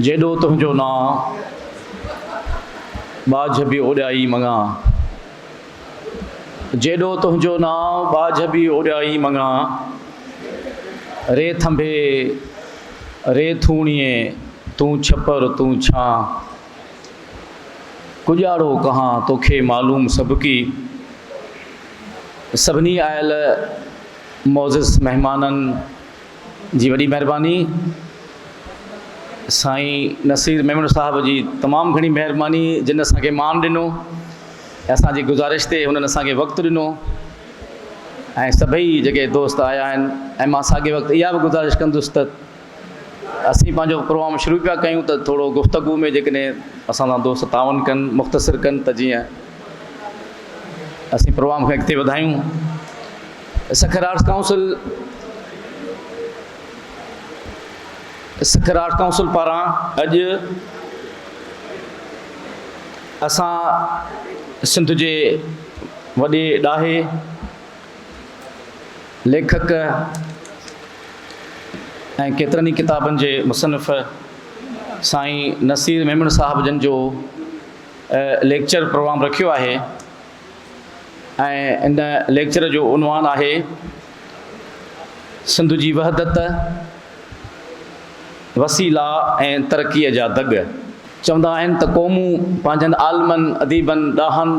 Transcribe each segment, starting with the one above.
जेॾो तुंहिंजो नाम बाझ बि ओॾाई मङा, जेॾो तुंहिंजो नाम बाझ बि ओॾाई मङा, रे थंभे रे थूणीअ तूं छपर तूं छां, कुॼाड़ो कहां तोखे मालूम सबकी। सभिनी आयल मोज़िज़ महिमाननि जी वॾी महिरबानी, साईं नसीर मेमण साहब जी तमामु घणी महिरबानी जिन असांखे मान ॾिनो, असांजी गुज़ारिश ते हुननि असांखे वक़्तु ॾिनो ऐं सभई जेके दोस्त आया आहिनि। ऐं मां साॻे वक़्तु इहा बि गुज़ारिश कंदुसि त असीं पंहिंजो प्रोग्राम शुरू पिया कयूं त थोरो गुफ़्तगू में जेकॾहिं असां सां दोस्त तावन कनि, मुख़्तसिर कनि, त जीअं असीं प्रोग्राम खे अॻिते वधायूं। सखर आर्ट्स काउंसिल पारां अॼु असां सिंध जे वॾे ॾाहे लेखक ऐं केतिरनि ई किताबनि जे मुसनिफ़ साईं नसीर मेमण साहब जन जो लेक्चर प्रोग्राम रखियो आहे ऐं इन लेक्चर जो उनवान आहे सिंध जी वहदत, वसीला ऐं तरक़ीअ जा दग। चवंदा आहिनि त क़ौमूं पंहिंजनि आलमनि अदीबनि ॾाहनि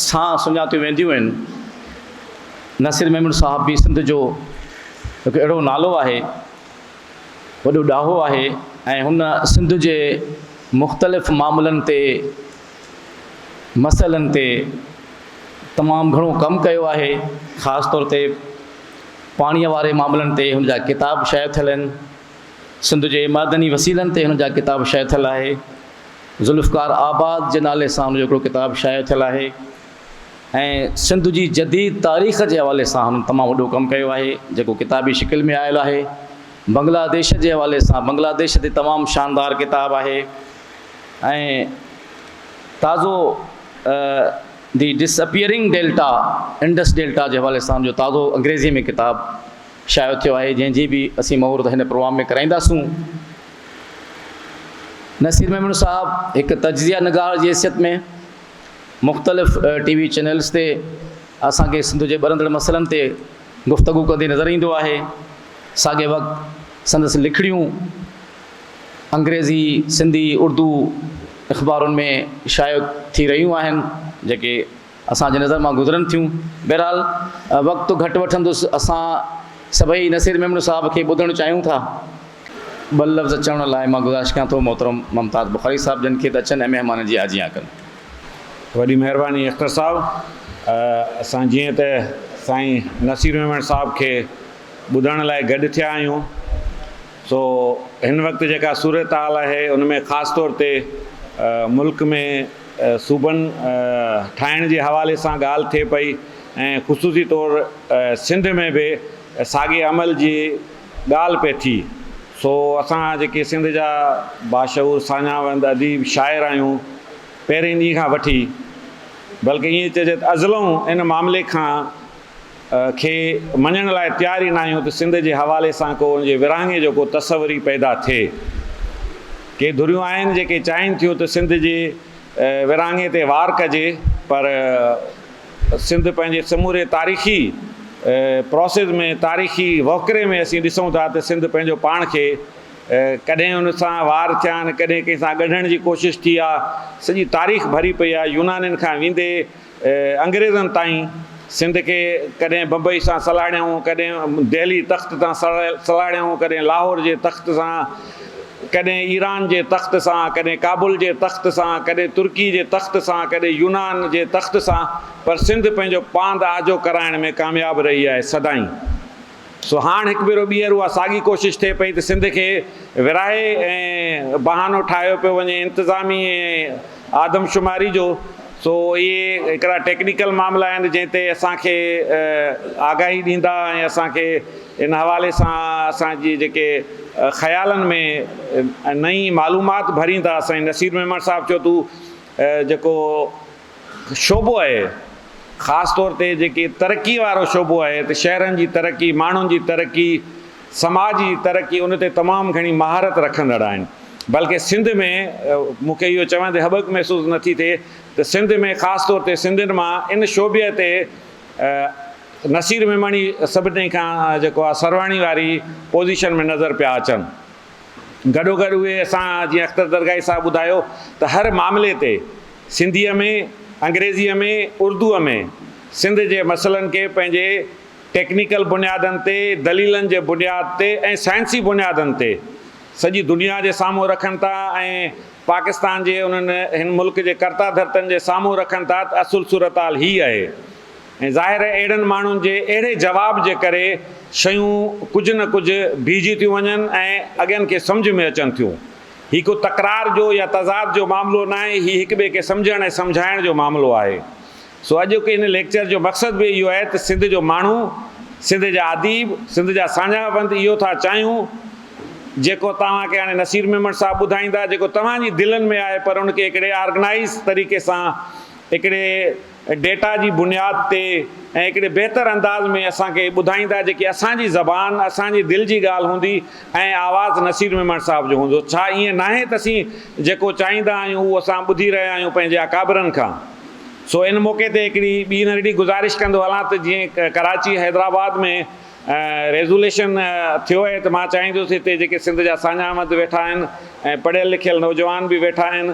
सां सुञातियूं वेंदियूं आहिनि। नसीर मेमण साहब बि सिंध जो हिकु अहिड़ो नालो आहे, वॾो ॾाहो आहे ऐं हुन सिंध जे मुख़्तलिफ़ मामलनि ते, मसइलनि ते तमामु घणो कमु कयो आहे। ख़ासि तौर ते पाणीअ वारे मामलनि ते हुन जा किताब शाया थियल आहिनि। सिंध जे मदनी वसीलनि ते हुन जा किताब शाया थियल आहे। ज़ुल्फ़कार आबाद जे नाले सां हुनजो हिकिड़ो किताब शाया थियल आहे ऐं सिंध जी जदीद तारीख़ जे हवाले सां हुननि तमामु वॾो कमु कयो आहे, जेको किताबी शिकिल में आयल आहे। बांग्लादेश जे हवाले सां बांग्लादेश ते तमामु शानदार किताब आहे ऐं ताज़ो the disappearing delta, Indus delta जे हवाले सां हुनजो ताज़ो अंग्रेज़ी में किताब शायो थियो आहे, जंहिंजी बि असीं महूरत हिन प्रोग्राम में कराईंदासूं। नसीर मेमण साहब हिकु तज्ज़िया निगार जी हैसियत में मुख़्तलिफ़ TV चैनल्स ते असांखे सिंध जे ॿरंदड़ मसइलनि ते गुफ़्तगू कंदे नज़र ईंदो आहे। साॻे वक़्तु संदसि लिखड़ियूं अंग्रेज़ी, सिंधी, उर्दू अख़बारुनि में शाया थी रहियूं आहिनि, जेके असांजे नज़र मां गुज़रनि थियूं। बहरहाल वक़्तु घटि वठंदुसि, असां सभई नसीर मेमण साहब खे ॿुधणु चाहियूं था। ॿ लफ़्ज़ चवण लाइ मां गुज़ारिश कयां थो मोहतरम मुमताज़ बुखारी साहब जन खे त अचनि ऐं महिमाननि जी आजियां कनि। वॾी महिरबानी अख़्तर साहब। असां जीअं त साईं नसीर मेमण साहब खे ॿुधण लाइ गॾु थिया आहियूं, सो हिन वक़्तु जेका सूरत हाल आहे उन में ख़ासि तौर ते मुल्क में सूबनि ठाहिण जे हवाले सां ॻाल्हि थिए पई ऐं ख़ुसूसी तौरु सिंध में बि साॻे अमल जी ॻाल्हि पई थी। सो असां जेके सिंध जा बाशऊर साञावंद अदीब शाइर आहियूं, पहिरें ॾींहं खां वठी, बल्कि ईअं चइजे त अज़लऊं इन मामले खां खे मञण लाइ तयार ई न आहियूं त सिंध जे हवाले सां को उनजे विरहाङे जो को तसवुर ई पैदा थिए। के धुरियूं आहिनि जेके चाहिनि थियूं त सिंध जे विरहाङे ते वार कजे, पर सिंध पंहिंजे समूरे तारीख़ी प्रोसेस में, तारीख़ी वहुकिरे में असीं ॾिसूं था त सिंध पंहिंजो पाण खे कॾहिं उन सां वार थिया आहिनि, कॾहिं कंहिं सां ॻंढण जी कोशिशि थी आहे। सॼी तारीख़ भरी पई आहे, यूनानियुनि खां वेंदे अंग्रेज़नि ताईं। सिंध खे कॾहिं बम्बई सां सलाड़ियऊं, कॾहिं दिल्ली तख़्त सां सलाड़ियऊं, कॾहिं लाहौर जे तख़्त सां, कॾहिं ईरान जे तख़्त सां, कॾहिं काबुल जे तख़्त सां, कॾहिं तुर्की जे तख़्त सां, कॾहिं यूनान जे तख़्त सां, पर सिंध पंहिंजो पांध आजो कराइण में कामयाबु रही आहे सदाईं। सो हाणे हिकु भेरो ॿीहर उहा साॻी कोशिशि थिए पई त सिंध खे विराहे ऐं बहानो ठाहियो पियो वञे इंतिज़ामी ऐं आदमशुमारी जो। सो इहे हिकिड़ा टेक्निकल मामला आहिनि जंहिं ते असांखे आगाही ॾींदा ऐं असांखे इन हवाले सां असांजी जेके ख़्यालनि में नई मालूमात भरींदा। साईं नसीर मेमण साहब चयो तूं जेको शोबो आहे, ख़ासि तौर ते जेके तरक़ी वारो शोबो आहे, त शहरनि जी तरक़ी, माण्हुनि जी तरक़ी, समाज जी तरक़ी, उन ते तमामु घणी महारत रखंदड़ आहिनि। बल्कि सिंध में मूंखे इहो चवंदे हॿक महसूसु नथी थिए त सिंध में ख़ासि तौर ते सिंधियुनि मां इन शोबे ते नसीर मेमणी सभिनी खां जेको आहे सरवाणी वारी पोज़ीशन में नज़र पिया अचनि। गॾोगॾु उहे असां जीअं अख़्तर दरगाही साहिबु ॿुधायो त हर मामले ते सिंधीअ में, अंग्रेज़ीअ में, उर्दूअ में सिंध जे मसइलनि खे पंहिंजे टेक्निकल बुनियादनि ते, दलीलनि जे बुनियाद ते ऐं साइंसी बुनियादनि ते सॼी दुनिया जे साम्हूं रखनि था ऐं पाकिस्तान जे उन्हनि हिन मुल्क जे कर्ता धर्तनि जे साम्हूं रखनि था त असुल सूरत हाल हीअ आहे। ऐं ज़ाहिर आहे अहिड़नि माण्हुनि जे अहिड़े जवाब जे करे शयूं कुझु न कुझु बीहिजी थियूं वञनि ऐं अॻियनि खे सम्झ में अचनि थियूं। हीउ को तकरार जो या तज़ाद जो मामिलो न आहे, हीउ हिक ॿिए खे सम्झण ऐं सम्झाइण जो मामिलो आहे। सो अॼु के हिन लेक्चर जो मक़सदु बि इहो आहे त सिंध जो माण्हू, सिंध जा अदीब, सिंध जा साझाबंद इहो था चाहियूं जेको तव्हांखे हाणे नसीर मेमण साहिबु ॿुधाईंदा, जेको तव्हांजी दिलनि में आहे, पर उनखे हिकिड़े ऑर्गनाइज़ तरीक़े सां हिकिड़े डेटा जी बुनियाद ते ऐं हिकिड़े बहितर अंदाज़ में असांखे ॿुधाईंदा, जेकी असांजी ज़बान, असांजी दिलि जी ॻाल्हि हूंदी ऐं आवाज़ु नसीर मेमण साहिब जो हूंदो। छा ईअं न आहे त असीं जेको चाहींदा आहियूं उहो असां ॿुधी रहिया आहियूं पंहिंजे अकाबरनि खां। सो इन मौक़े ते हिकिड़ी ॿी नंढड़ी गुज़ारिश कंदो हलां त जीअं कराची हैदराबाद में रेज़ोल्यूशन थियो आहे त मां चाहींदुसि हिते जेके सिंध जा साझामंद वेठा आहिनि ऐं पढ़ियल लिखियल नौजवान बि वेठा आहिनि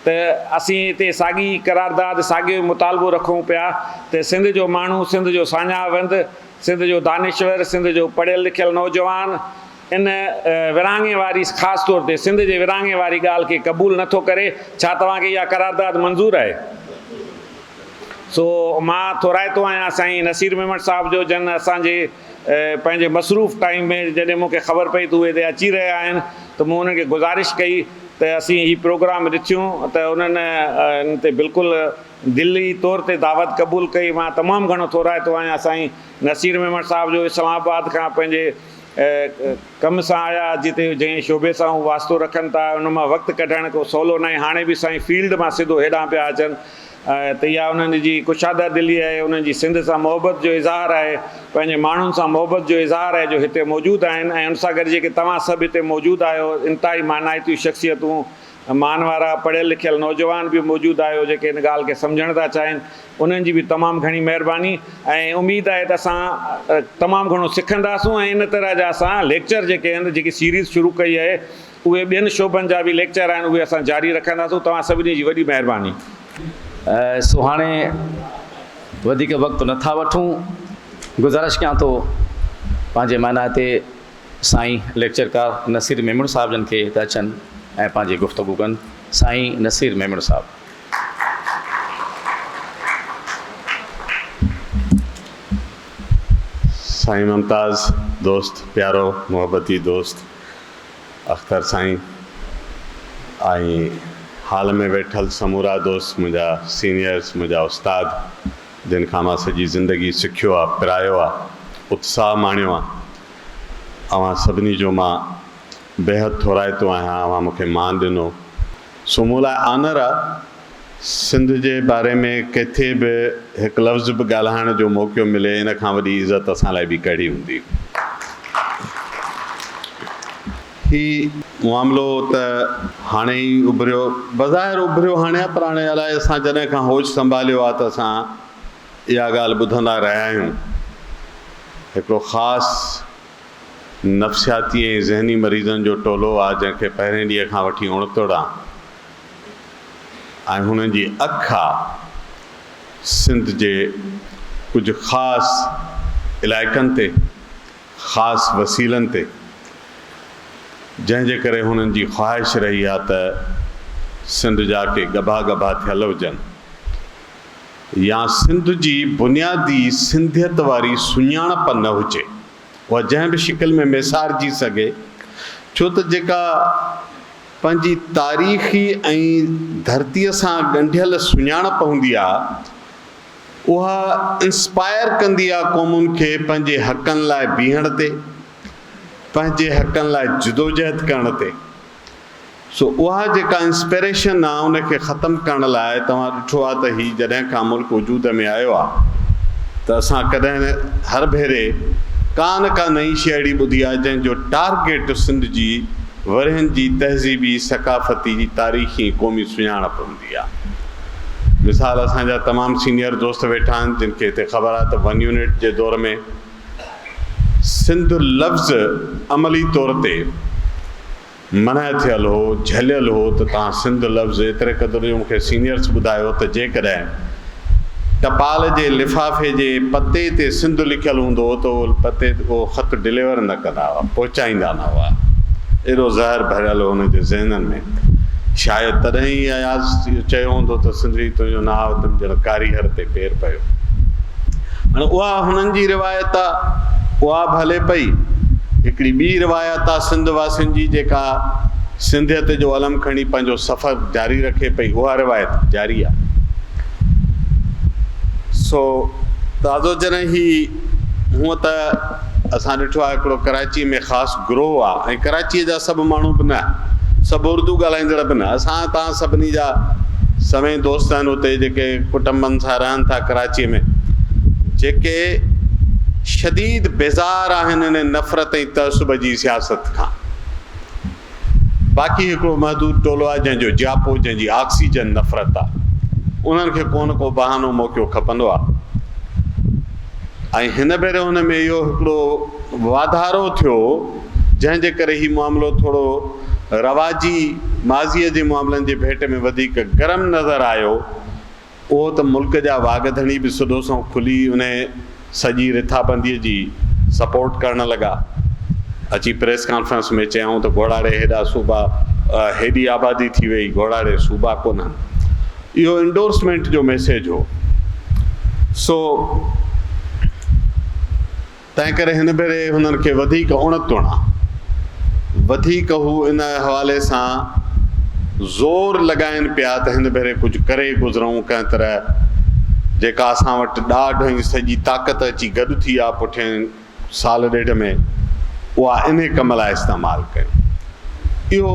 त असीं हिते साॻी करारदाद, साॻियो मुतालबो रखूं पिया त सिंध जो माण्हू, सिंध जो साझाबंद, सिंध जो दानिश्वर, सिंध जो पढ़ियल लिखियल नौजवान इन विरहाङे वारी, ख़ासि तौर ते सिंध जे विरहाङे वारी ॻाल्हि खे क़बूल नथो करे। छा तव्हांखे इहा करारदाद मंज़ूरु आहे? सो मां थोराइतो आहियां साईं नसीर मेमण साहिब जो, जन असांजे पंहिंजे मसरूफ़ टाइम में जॾहिं मूंखे ख़बर पई त उहे हिते अची रहिया आहिनि त मूं उन्हनि खे गुज़ारिश कई त असीं हीउ प्रोग्राम ॾिठियूं त उन्हनि इन ते बिल्कुलु दिली तौर ते दावत क़बूल कई। मां तमामु घणो थोराइतो आहियां साईं नसीर मेमण साहिब जो, इस्लामाबाद खां पंहिंजे कम सां आया, जिते जंहिं शोबे सां हू वास्तो रखनि था उन मां वक़्तु कढणु को सवलो न आहे। हाणे बि साईं फील्ड मां सिधो हेॾां पिया अचनि त इहा उन्हनि जी कुशादा दिली आहे, उन्हनि जी सिंध सां मोहबत जो इज़हार आहे, पंहिंजे माण्हुनि सां मोहबत जो इज़हार आहे जो हिते मौजूदु आहिनि। ऐं उन सां गॾु जेके तव्हां सभु हिते मौजूदु आहियो, इंतिहाई मानाइतियूं शख़्सियतूं, मान वारा पढ़ियल लिखियल नौजवान बि मौजूदु आहियो जेके इन ॻाल्हि खे सम्झणु था चाहिनि, उन्हनि जी बि तमामु घणी महिरबानी ऐं उमेदु आहे त असां तमामु घणो सिखंदासूं। ऐं इन तरह जा असां लेक्चर जेके आहिनि, जेकी सीरीज़ शुरू कई आहे, उहे ॿियनि शोबनि जा बि लेक्चर आहिनि, उहे असां जारी रखंदासूं। तव्हां सभिनी जी वॾी महिरबानी। सो हाणे वधीक वक़्तु नथा वठूं, गुज़ारिश कयां थो पंहिंजे माना ते साईं लेक्चरकार नसीर मेमण साहिब जन खे त अचनि ऐं पंहिंजी गुफ़्तगू कनि। साईं नसीर मेमण साहिब। साईं मुमताज़ दोस्त, प्यारो मोहब्बती दोस्त अख़्तर साईं, ऐं हाल में वेठल समूरा दोस्त, मुंहिंजा सीनियर्स, मुंहिंजा उस्ताद, जिन खां मां सॼी ज़िंदगी सिखियो आहे, पिरायो आहे, उत्साह माणियो आहे, अवां सभिनी जो मां बेहद थोराइतो आहियां। अवां मूंखे मान ॾिनो, सो मूं लाइ आनर आहे सिंध जे बारे में किथे बि हिकु लफ़्ज़ बि ॻाल्हाइण जो मौक़ो मिले, इन खां वॾी इज़त असां लाइ बि कहिड़ी हूंदी। ही मामिलो त हाणे ई उभरियो, बज़ाहिर उभरियो हाणे, पर हाणे अलाए असां जॾहिं खां होश संभालियो आहे त असां इहा ॻाल्हि ॿुधंदा रहिया आहियूं। हिकिड़ो ख़ासि नफ़्सियाती ऐं ज़हनी मरीज़नि जो टोलो आहे जंहिंखे पहिरें ॾींहं खां वठी उणितोड़ आहे, ऐं हुननि जी अखि आहे सिंध जे कुझु ख़ासि इलाइक़नि ते, ख़ासि वसीलनि ते, जंहिंजे करे हुननि जी ख़्वाहिश रही आहे त सिंध जा के गभा गभा थियल हुजनि या सिंध जी बुनियादी सिंधियत वारी सुञाणप न हुजे, उहा जंहिं बि शिकिल में मेसारजी सघे। छो त जेका पंहिंजी तारीख़ी ऐं धरतीअ सां ॻंढियल सुञाणप हूंदी आहे, उहा इंस्पायर कंदी आहे क़ौमुनि खे पंहिंजे हक़नि लाइ बीहण ते, पंहिंजे हक़नि लाइ जिदोजहद करण ते। सो उहा जेका इंस्पिरेशन आहे उनखे ख़तमु करण लाइ तव्हां ॾिठो आहे त हीउ जॾहिं खां मुल्क वजूद में आयो आहे त असां कॾहिं हर भेरे का न का नई शइ अहिड़ी ॿुधी आहे जंहिंजो टारगेट सिंध जी वरियनि जी तहज़ीबी सकाफ़ती जी तारीख़ी क़ौमी सुञाणप हूंदी आहे। मिसाल असांजा तमामु सीनियर दोस्त वेठा आहिनि जिन खे हिते ख़बर आहे त 1 यूनिट जे दौर में सिंध लफ़्ज़ अमली तौर ते मना थियल हो, झलियल हो, त तव्हां सिंध लफ़्ज़ एतिरे क़दुरु जो मूंखे सीनियर्स ॿुधायो त जेकॾहिं टपाल जे लिफ़ाफ़े जे पते ते सिंध लिखियलु हूंदो हो त उहो पते उहो ख़त डिलीवर न कंदा हुआ, पहुचाईंदा न हुआ। एॾो ज़हर भरियल हो हुन जे ज़हननि में। शायदि तॾहिं ई अयाज़ चयो हूंदो त सिंधी तुंहिंजो नाव तुंहिंजो कारीगर ते पेर पियो। हाणे उहा हुननि जी रिवायत आहे, उहा बि हले पई। हिकिड़ी ॿी रिवायत आहे सिंध वासियुनि जी जेका सिंधियत जो अलम खणी पंहिंजो सफ़र जारी रखे पई, उहा रिवायत जारी आहे। सो ताज़ो जॾहिं ही हूअं त असां ॾिठो आहे हिकिड़ो कराची में ख़ासि ग्रोह आहे, ऐं कराचीअ जा सभु माण्हू बि न, सभु उर्दू ॻाल्हाईंदड़ बि न। असां तव्हां सभिनी जा सभई दोस्त आहिनि उते जेके कुटुंबनि सां रहनि था कराचीअ में, जेके शदीद बेज़ार आहिनि इन नफ़रत ऐं तअसुब जी सियासत खां। बाक़ी हिकिड़ो महदूद टोलो आहे जंहिंजो जापो, जंहिंजी ऑक्सीजन नफ़रत आहे, उन्हनि खे को बहानो मौक़ो खपंदो आहे। ऐं हिन भेरे हुन में इहो हिकिड़ो वाधारो थियो जंहिंजे करे ही मामिलो थोरो रवाजी माज़ीअ जे मामलनि जे भेट में वधीक गरम नज़र आयो। उहो त मुल्क जा वागधणी बि सुदो सो खुली उन सॼी रिथाबंदीअ जी सपोर्ट करण लॻा। अची प्रेस कॉन्फ्रेंस में चयऊं त घोड़ारे हेॾा सूबा, हेॾी आबादी थी वई, घोड़ारे सूबा कोन्हनि। इहो इंडोर्समेंट जो मैसेज हो। सो तंहिं करे हिन भेरे हुननि खे वधीक उणतुण आहे, वधीक हू इन हवाले सां ज़ोर लॻाइनि पिया त हिन भेरे कुझु करे गुज़रूं कंहिं तरह। जेका असां वटि ॾाढ ई सॼी ताक़त अची गॾु थी आहे पुठियां साल ॾेढ में, उहा इन कम लाइ इस्तेमालु कयूं। इहो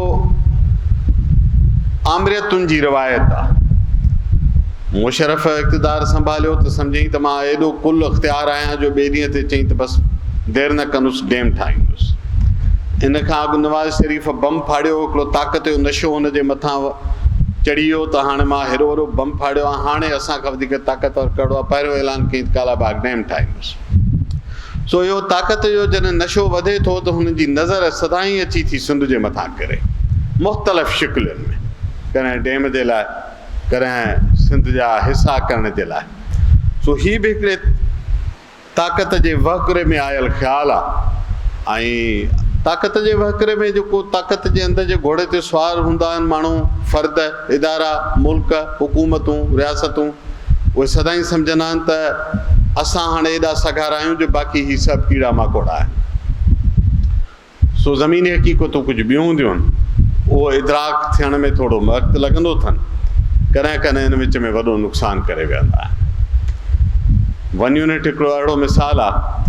आमरियतुनि जी रिवायत आहे। मुशरफ इक़्तिदार संभालियो त सम्झई त मां एॾो कुल इख़्तियार आहियां जो ॿिए ॾींहं ते चई त बसि देरि न कंदुसि, डैम ठाहींदुसि। इन खां अॻु नवाज़ शरीफ़ बम फाड़ियो, हिकिड़ो ताक़त जो नशो हुन जे मथां चढ़ी वियो त हाणे मां हेॾो वॾो बम फाड़ियो आहे, हाणे असां खां वधीक ताक़तवर कहिड़ो आहे, पहिरियों ऐलान कई त कालाबाग डैम ठाहींदुसि। सो इहो ताक़त जो जॾहिं नशो वधे थो त हुननि जी नज़र सदाई अची थी सिंध जे मथां करे, मुख़्तलिफ़ शिकिलुनि में, कॾहिं डैम जे लाइ, कॾहिं सिंध जा हिसा करण जे लाइ। सो हीअ बि हिकिड़े ताक़त जे वहकिरे में आयल ख़्यालु आहे। ऐं ताक़त जे वहकिरे में जेको ताक़त जे अंदरि जे घोड़े ते सुवार हूंदा आहिनि माण्हू, फ़र्द, इदारा, मुल्क, हुकूमतूं, रियासतूं, उहे सदाई सम्झंदा आहिनि त असां हाणे एॾा सघार आहियूं जो बाक़ी ही सभु कीड़ा माकोड़ा आहिनि। सो ज़मीनी हक़ीक़तूं कुझु ॿियूं हूंदियूं आहिनि, उहो इदराक थियण में थोरो वक़्तु लॻंदो अथनि, कॾहिं कॾहिं हिन विच में वॾो नुक़सानु करे वेहंदा आहिनि। 1 यूनिट हिकिड़ो अहिड़ो मिसाल आहे।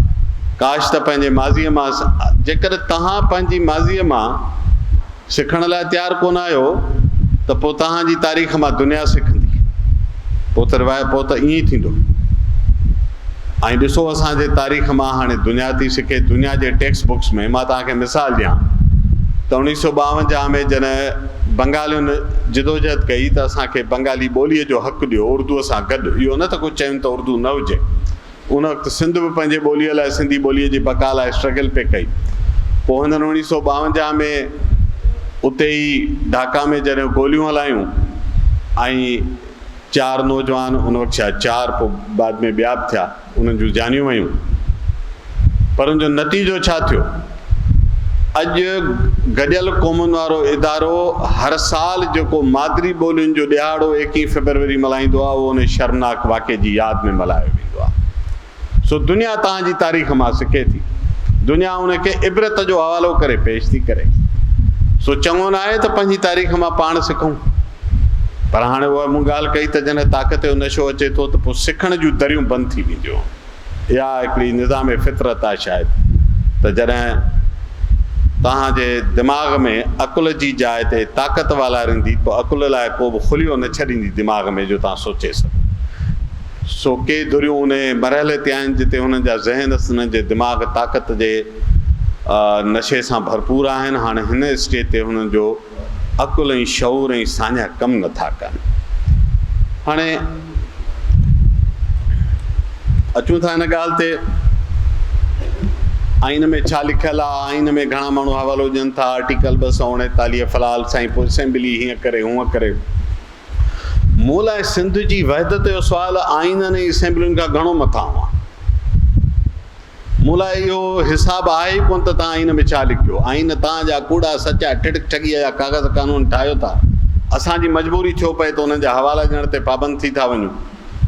काश त पंहिंजे माज़ीअ मां, जेकर तव्हां पंहिंजी माज़ीअ मां सिखण लाइ तयारु कोन आहियो त पोइ तव्हांजी तारीख़ मां दुनिया सिखंदी, पोइ त ईअं ई थींदो। ऐं ॾिसो असांजे तारीख़ मां हाणे दुनिया थी सिखे। दुनिया जे टेक्स्ट बुक्स में मां तव्हांखे मिसाल ॾियां त 1952 में जॾहिं बंगालियुनि जिदोजहद कई त असांखे बंगाली ॿोलीअ जो हक़ु ॾियो उर्दूअ सां गॾु। इहो न त कुझु चयूं त उर्दू न हुजे, उन वक़्तु सिंध बि पंहिंजे ॿोलीअ लाइ, सिंधी ॿोलीअ जी बका लाइ स्ट्रगल पे कई। पोइ हिननि 1952 में उते ई ढाका में जॾहिं गोलियूं हलायूं ऐं 4 नौजवान, उन वक़्तु छा 4, पोइ बाद में ॿिया बि थिया, उन्हनि जूं जानियूं वयूं। पर उनजो नतीजो छा थियो? अॼु गॾियल क़ौमुनि वारो इदारो हर साल जेको मादरी ॿोलियुनि जो ॾियारो 21 फरवरी मल्हाईंदो आहे, उहो उन शर्मनाक वाक़े जी यादि में मल्हायो वेंदो आहे। सो दुनिया तव्हांजी तारीख़ मां सिखे थी, दुनिया उनखे इबरत जो हवालो करे पेश थी करे। सो चङो न आहे त पंहिंजी तारीख़ मां पाण सिखूं, पर हाणे उहा मूं ॻाल्हि कई त जॾहिं ताक़त जो नशो अचे थो त पोइ सिखण जूं दरियूं बंदि थी वेंदियूं। इहा हिकिड़ी निज़ाम फितरत आहे शायदि, त जॾहिं तव्हांजे दिमाग़ में अकुल जी जाइ ते ताक़त वालारींदी, पोइ अकुल लाइ को बि खुलियो न छॾींदी दिमाग़ में जो तव्हां सोचे सघो। सो के दुरियूं उन मरहले ते आहिनि जिते हुननि जा ज़हन, हुननि जे दिमाग़ ताक़त जे नशे सां भरपूर आहिनि। हाणे हिन स्टेज ते हुननि जो अकुल ऐं शऊर ऐं साञा कमु नथा कनि। हाणे अचूं था हिन ॻाल्हि ते, आइन में छा लिखियलु आहे, आइन में घणा माण्हू हवालो ॾियनि था, आर्टिकल 249 फ़िलहाल साईं पोइ असेंबली हीअं करे हूअं करे। मूं लाइ सिंध जी वहदत जो सुवालु आइननि ऐं असेंबलियुनि खां घणो मथां आहे। मूं लाइ इहो हिसाबु आहे ई कोन त तव्हां आइन में छा लिखियो। आइन तव्हांजा कूड़ा सचा ठिड़क ठॻीअ जा काग़ज़ कानून ठाहियो था। असांजी मजबूरी थियो पए त उन्हनि जा हवाला ॾियण ते पाबंद थी था वञूं।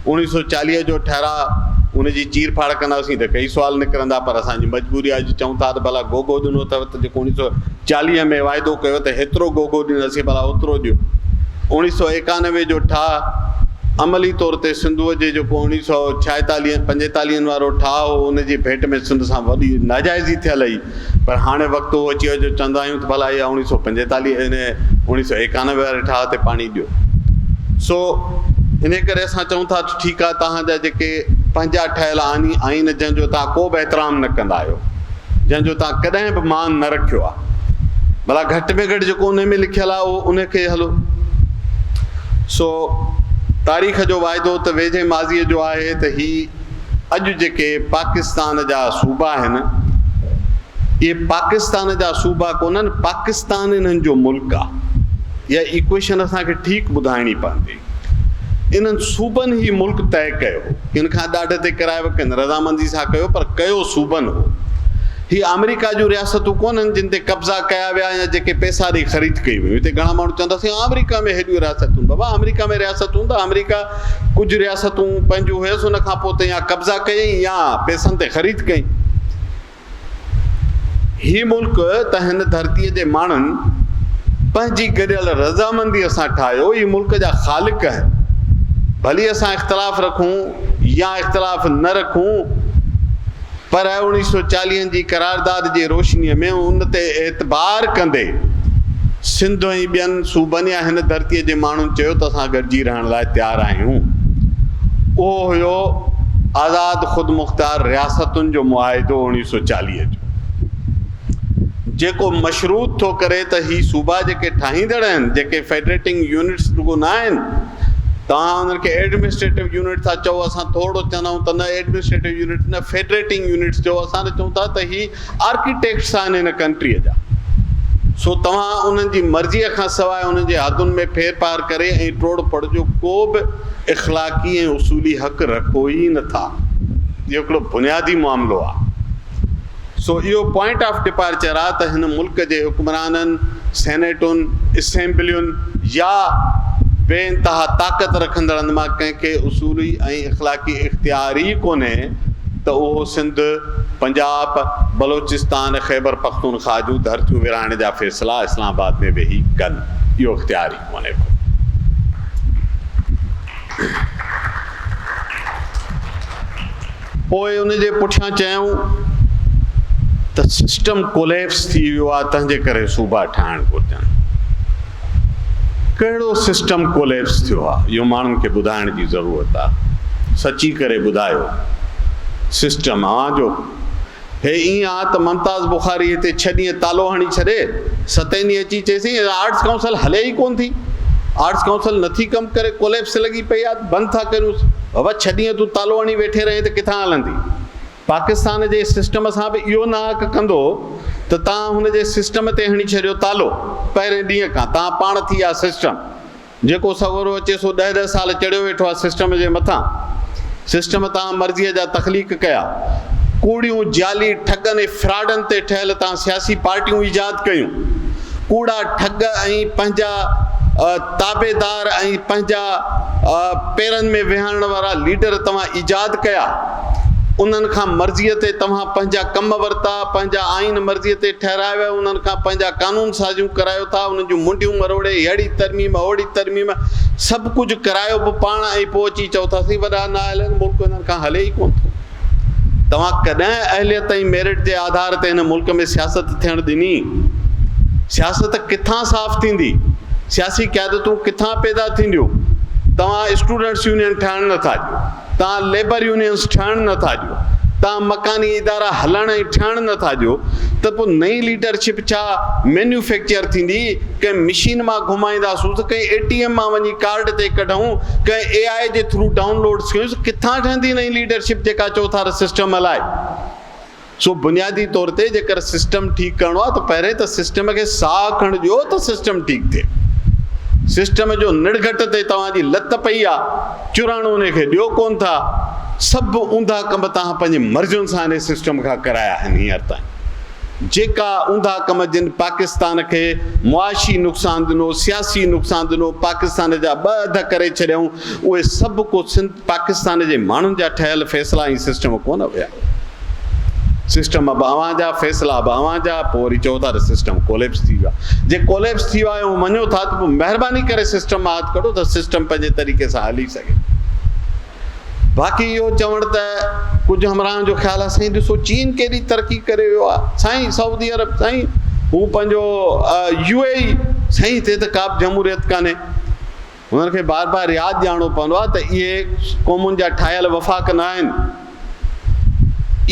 1940 जो ठहिराउ उनजी चीर फाड़ कंदासीं त कई सुवाल निकिरंदा, पर असांजी मजबूरी आहे। अॼु चऊं था त भला गोगो ॾिनो अथव त जेको 1940 में वाइदो कयो त हेतिरो गोगो ॾींदासीं, भला ओतिरो ॾियो। 1991 जो ठाह अमली तौर ते सिंधूअ जे जेको 1945 वारो ठाह हो, उनजी भेट में सिंध सां वॾी नाजाइज़ी थियल हुई। पर हाणे वक़्तु उहो अची वियो जो चवंदा आहियूं त भला इहा 1991 वारे ठाह ते पाणी ॾियो। सो इन करे असां चऊं था ठीकु आहे, तव्हांजा जेके पंहिंजा ठहियल आइन जंहिंजो तव्हां को बि एतिराम न कंदा आहियो, जंहिंजो तव्हां कॾहिं बि मान न रखियो आहे, भला घटि में घटि जेको उन में लिखियलु आहे उहो उनखे हलो। सो तारीख़ जो वाइदो त वेझे माज़ीअ जो आहे त ही अॼु जेके पाकिस्तान जा सूबा आहिनि, इहे पाकिस्तान जा सूबा कोन्हनि, पाकिस्तान इन्हनि जो मुल्क आहे। इहा इक्वेशन असांखे ठीकु ॿुधाइणी पवंदी। इन्हनि सूबनि ई मुल्क तय कयो, किन खां ॾाढे ते करायो, किन रज़ामंदी सां कयो, पर कयो सूबनि हो। ही अमेरिका जूं रियासतूं कोन्हनि जिन ते कब्ज़ा कया विया या जेके पैसा ॾेई ख़रीद कई हुयूं। हिते घणा माण्हू चवंदासीं अमेरिका में हेॾियूं रियासतूं। बाबा अमेरिका में रियासतूं त अमेरिका कुझु रियासतूं पंहिंजूं हुयसि, उन खां पोइ त या कब्ज़ा कयईं या पैसनि ते ख़रीद कई। ही मुल्क त हिन धरतीअ जे माण्हुनि पंहिंजी गॾियल रज़ामंदीअ सां ठाहियो। ही मुल्क जा ख़ालिक आहिनि। भली असां इख़्तिलाफ़ रखूं या इख़्तिलाफ़ न रखूं, पर 1940 जी करारदाद जे रोशनीअ में उन ते एतबार कंदे सिंध ऐं ॿियनि सूबनि या हिन धरतीअ जे माण्हुनि चयो त असां गॾिजी रहण लाइ तयारु आहियूं। उहो हुयो आज़ाद ख़ुदि मुख़्तियार रियासतुनि जो मुआहिदो 1940 जो, जेको मशरूत थो करे त ही सूबा जेके ठाहींदड़ आहिनि, जेके फेडरेटिंग यूनिट्स रुगो न आहिनि, तव्हां हुननि खे एडमिनिस्ट्रेटिव यूनिट था चओ, असां थोरो चवंदा आहियूं त न एडमिनिस्ट्रेटिव यूनिट न, फेडरेटिंग यूनिट्स चओ। असां चऊं था त ही आर्किटेक्ट्स आहिनि हिन कंट्रीअ जा। सो तव्हां उन्हनि जी मर्ज़ीअ खां सवाइ उन्हनि जे हदुनि में फेर पार करे ऐं टोड़ पड़ जो को बि इख़्लाक़ी ऐं उसूली हक़ रखो ई नथा। इहो हिकिड़ो बुनियादी मामिलो आहे। सो इहो पॉइंट ऑफ डिपार्चर आहे त हिन मुल्क जे हुक्मराननि, सेनेटुनि, असेंबलियुनि या बेइंतहा ताक़त रखंदड़नि मां कंहिंखे उसूली ऐं इख़्लाक़ी इख़्तियार ई कोन्हे त उहो सिंध, पंजाब, बलोचिस्तान, ख़ैबर पख्तूनख्वा जूं धरतियूं विराइण जा फ़ैसिला इस्लामाबाद में वेही कनि। इहो इख़्तियार ई कोन्हे को। पोइ उन जे पुठियां चयूं त सिस्टम कोलैप्स थी वियो आहे, तंहिंजे करे सूबा ठाहिणु घुरिजनि। कहिड़ो सिस्टम कोलैप्स थियो आहे, इहो माण्हुनि खे ॿुधाइण जी ज़रूरत आहे। सची करे ॿुधायो सिस्टम जो। हे ईअं आहे त मुमताज़ बुखारी हिते 6 ॾींहं तालो हणी छॾे, 7 ॾींहं अची चएसि आर्ट्स काउंसिल हले ई कोन थी, आर्ट्स काउंसिल नथी कमु करे, कोलैप्स लॻी पई आहे, बंदि था करूं। बाबा 6 ॾींहं तूं तालो हणी वेठे रहे त किथां हलंदी। पाकिस्तान जे सिस्टम सां बि इहो न हक़ कंदो त तव्हां हुन जे सिस्टम ते हणी छॾियो तालो। पहिरें ॾींहं खां तव्हां पाण थी आहे सिस्टम, जेको सवरो अचे सो 10-10 साल चढ़ियो वेठो आहे सिस्टम जे मथां। सिस्टम तव्हां मर्ज़ीअ जा तख़लीक़ कया, कूड़ियूं जाली ठगनि ऐं फ्रॉडनि ते ठहियल तव्हां सियासी पार्टियूं ईजाद कयूं। कूड़ा ठग ऐं पंहिंजा ताबेदार ऐं पंहिंजा पेरनि में विहारण वारा लीडर तव्हां ईजाद कया। उन्हनि खां मर्ज़ीअ ते तव्हां पंहिंजा कम वरिता, पंहिंजा आइन मर्ज़ीअ ते ठहिराए विया, उन्हनि खां पंहिंजा कानून साज़ियूं करायो था, उन्हनि जूं मुंडियूं मरोड़े, अहिड़ी तरमीम ओड़ी तरमीम सभु कुझु करायो बि पाण, ऐं पोइ अची चओ था वॾा न हलनि, मुल्क हिननि खां हले ई कोन थो। तव्हां कॾहिं अहलियत ऐं मेरिट जे आधार ते हिन मुल्क में सियासत थियणु ॾिनी? सियासत किथां साफ़ थींदी? सियासी क़यादतूं किथां पैदा थींदियूं? तव्हां स्टूडेंट्स यूनियन ठाहिणु नथा ॾियो, तव्हां लेबर यूनियन्स ठाहिणु नथा ॾियो, तव्हां मकानी इदारा हलण ऐं ठहिणु नथा ॾियो। त पोइ नई लीडरशिप छा मैन्युफैक्चर थींदी, कंहिं मशीन मां घुमाईंदासूं त कंहिं ATM मां वञी कार्ड ते कढूं, कंहिं AI जे थ्रू डाउनलोड कयूं, किथां ठहंदी नई लीडरशिप जेका चओ था सिस्टम हलाए। सो बुनियादी तौर ते जेकर सिस्टम ठीकु करिणो आहे त पहिरें त सिस्टम खे साह खण ॾियो त सिस्टम ठीकु थिए। सिस्टम जो निड़घट ते तव्हांजी लत पई आहे, चुराणो उनखे ॾियो कोन था, सभु ऊंधा कम तव्हां पंहिंजे मर्ज़ियुनि सां हिन सिस्टम खां कराया आहिनि हींअर ताईं। जेका ऊंधा कम जिन पाकिस्तान खे मुआशी नुक़सानु ॾिनो, सियासी नुक़सानु ॾिनो, पाकिस्तान जा ॿ अध करे छॾियऊं, उहे सभु को पाकिस्तान जे माण्हुनि जा ठहियल फ़ैसिला ऐं सिस्टम कोन हुया। सिस्टम बि अव्हां जा, फ़ैसिला बि अव्हां जा, पोइ वरी चओ था त सिस्टम कोलेप्स थी वियो आहे। जे कोलेप्स थी वियो आहे उहो मञो था त पोइ महिरबानी करे सिस्टम मां हथु कढो त सिस्टम पंहिंजे तरीक़े सां हली सघे। बाक़ी इहो चवणु त कुझु हमराहनि जो ख़्यालु आहे, साईं ॾिसो चीन केॾी तरक़ी करे वियो आहे, साईं सऊदी अरब, साईं हू पंहिंजो UAE, साईं हिते त का बि जमहूरियत कान्हे। हुननि खे बार बार यादि ॾियारणो पवंदो आहे त इहे क़ौमुनि जा ठाहियल वफ़ाक़ न आहिनि,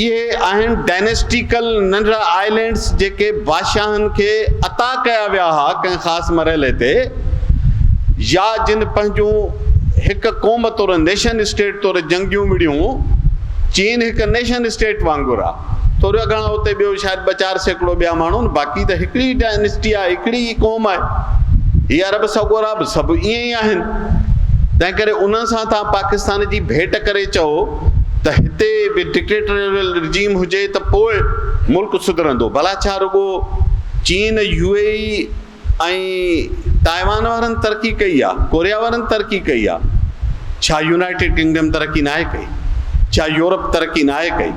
इहे आहिनि डायनेस्टिकल नंढड़ा आइलैंड्स जेके बादशाहनि खे अता कया विया हुआ कंहिं ख़ासि मरहले ते, या जिन पंहिंजूं हिकु क़ौम तौरु नेशन स्टेट तौरु जंगियूं विड़ियूं। चीन हिकु नेशन स्टेट वांगुरु आहे, थोरा घणा उते ॿियो शायदि 2-4 सैकड़ो ॿिया माण्हू, बाक़ी त हिकिड़ी डायनेस्टी आहे, हिकिड़ी ई क़ौम आहे। हीअ अरब सगोर आहे सभु ईअं ई आहिनि। तंहिं करे उन सां तव्हां पाकिस्तान जी भेट करे चओ त हिते बि डिक्टेटोरियल रिजीम हुजे त पोइ मुल्क सुधरंदो। भला छा रुॻो चीन, UAE ऐं ताइवान वारनि तरक़ी कई आहे, कोरिया वारनि तरक़ी कई आहे, छा यूनाइटेड किंगडम तरक़ी नाहे कई, छा यूरोप तरक़ी नाहे कई,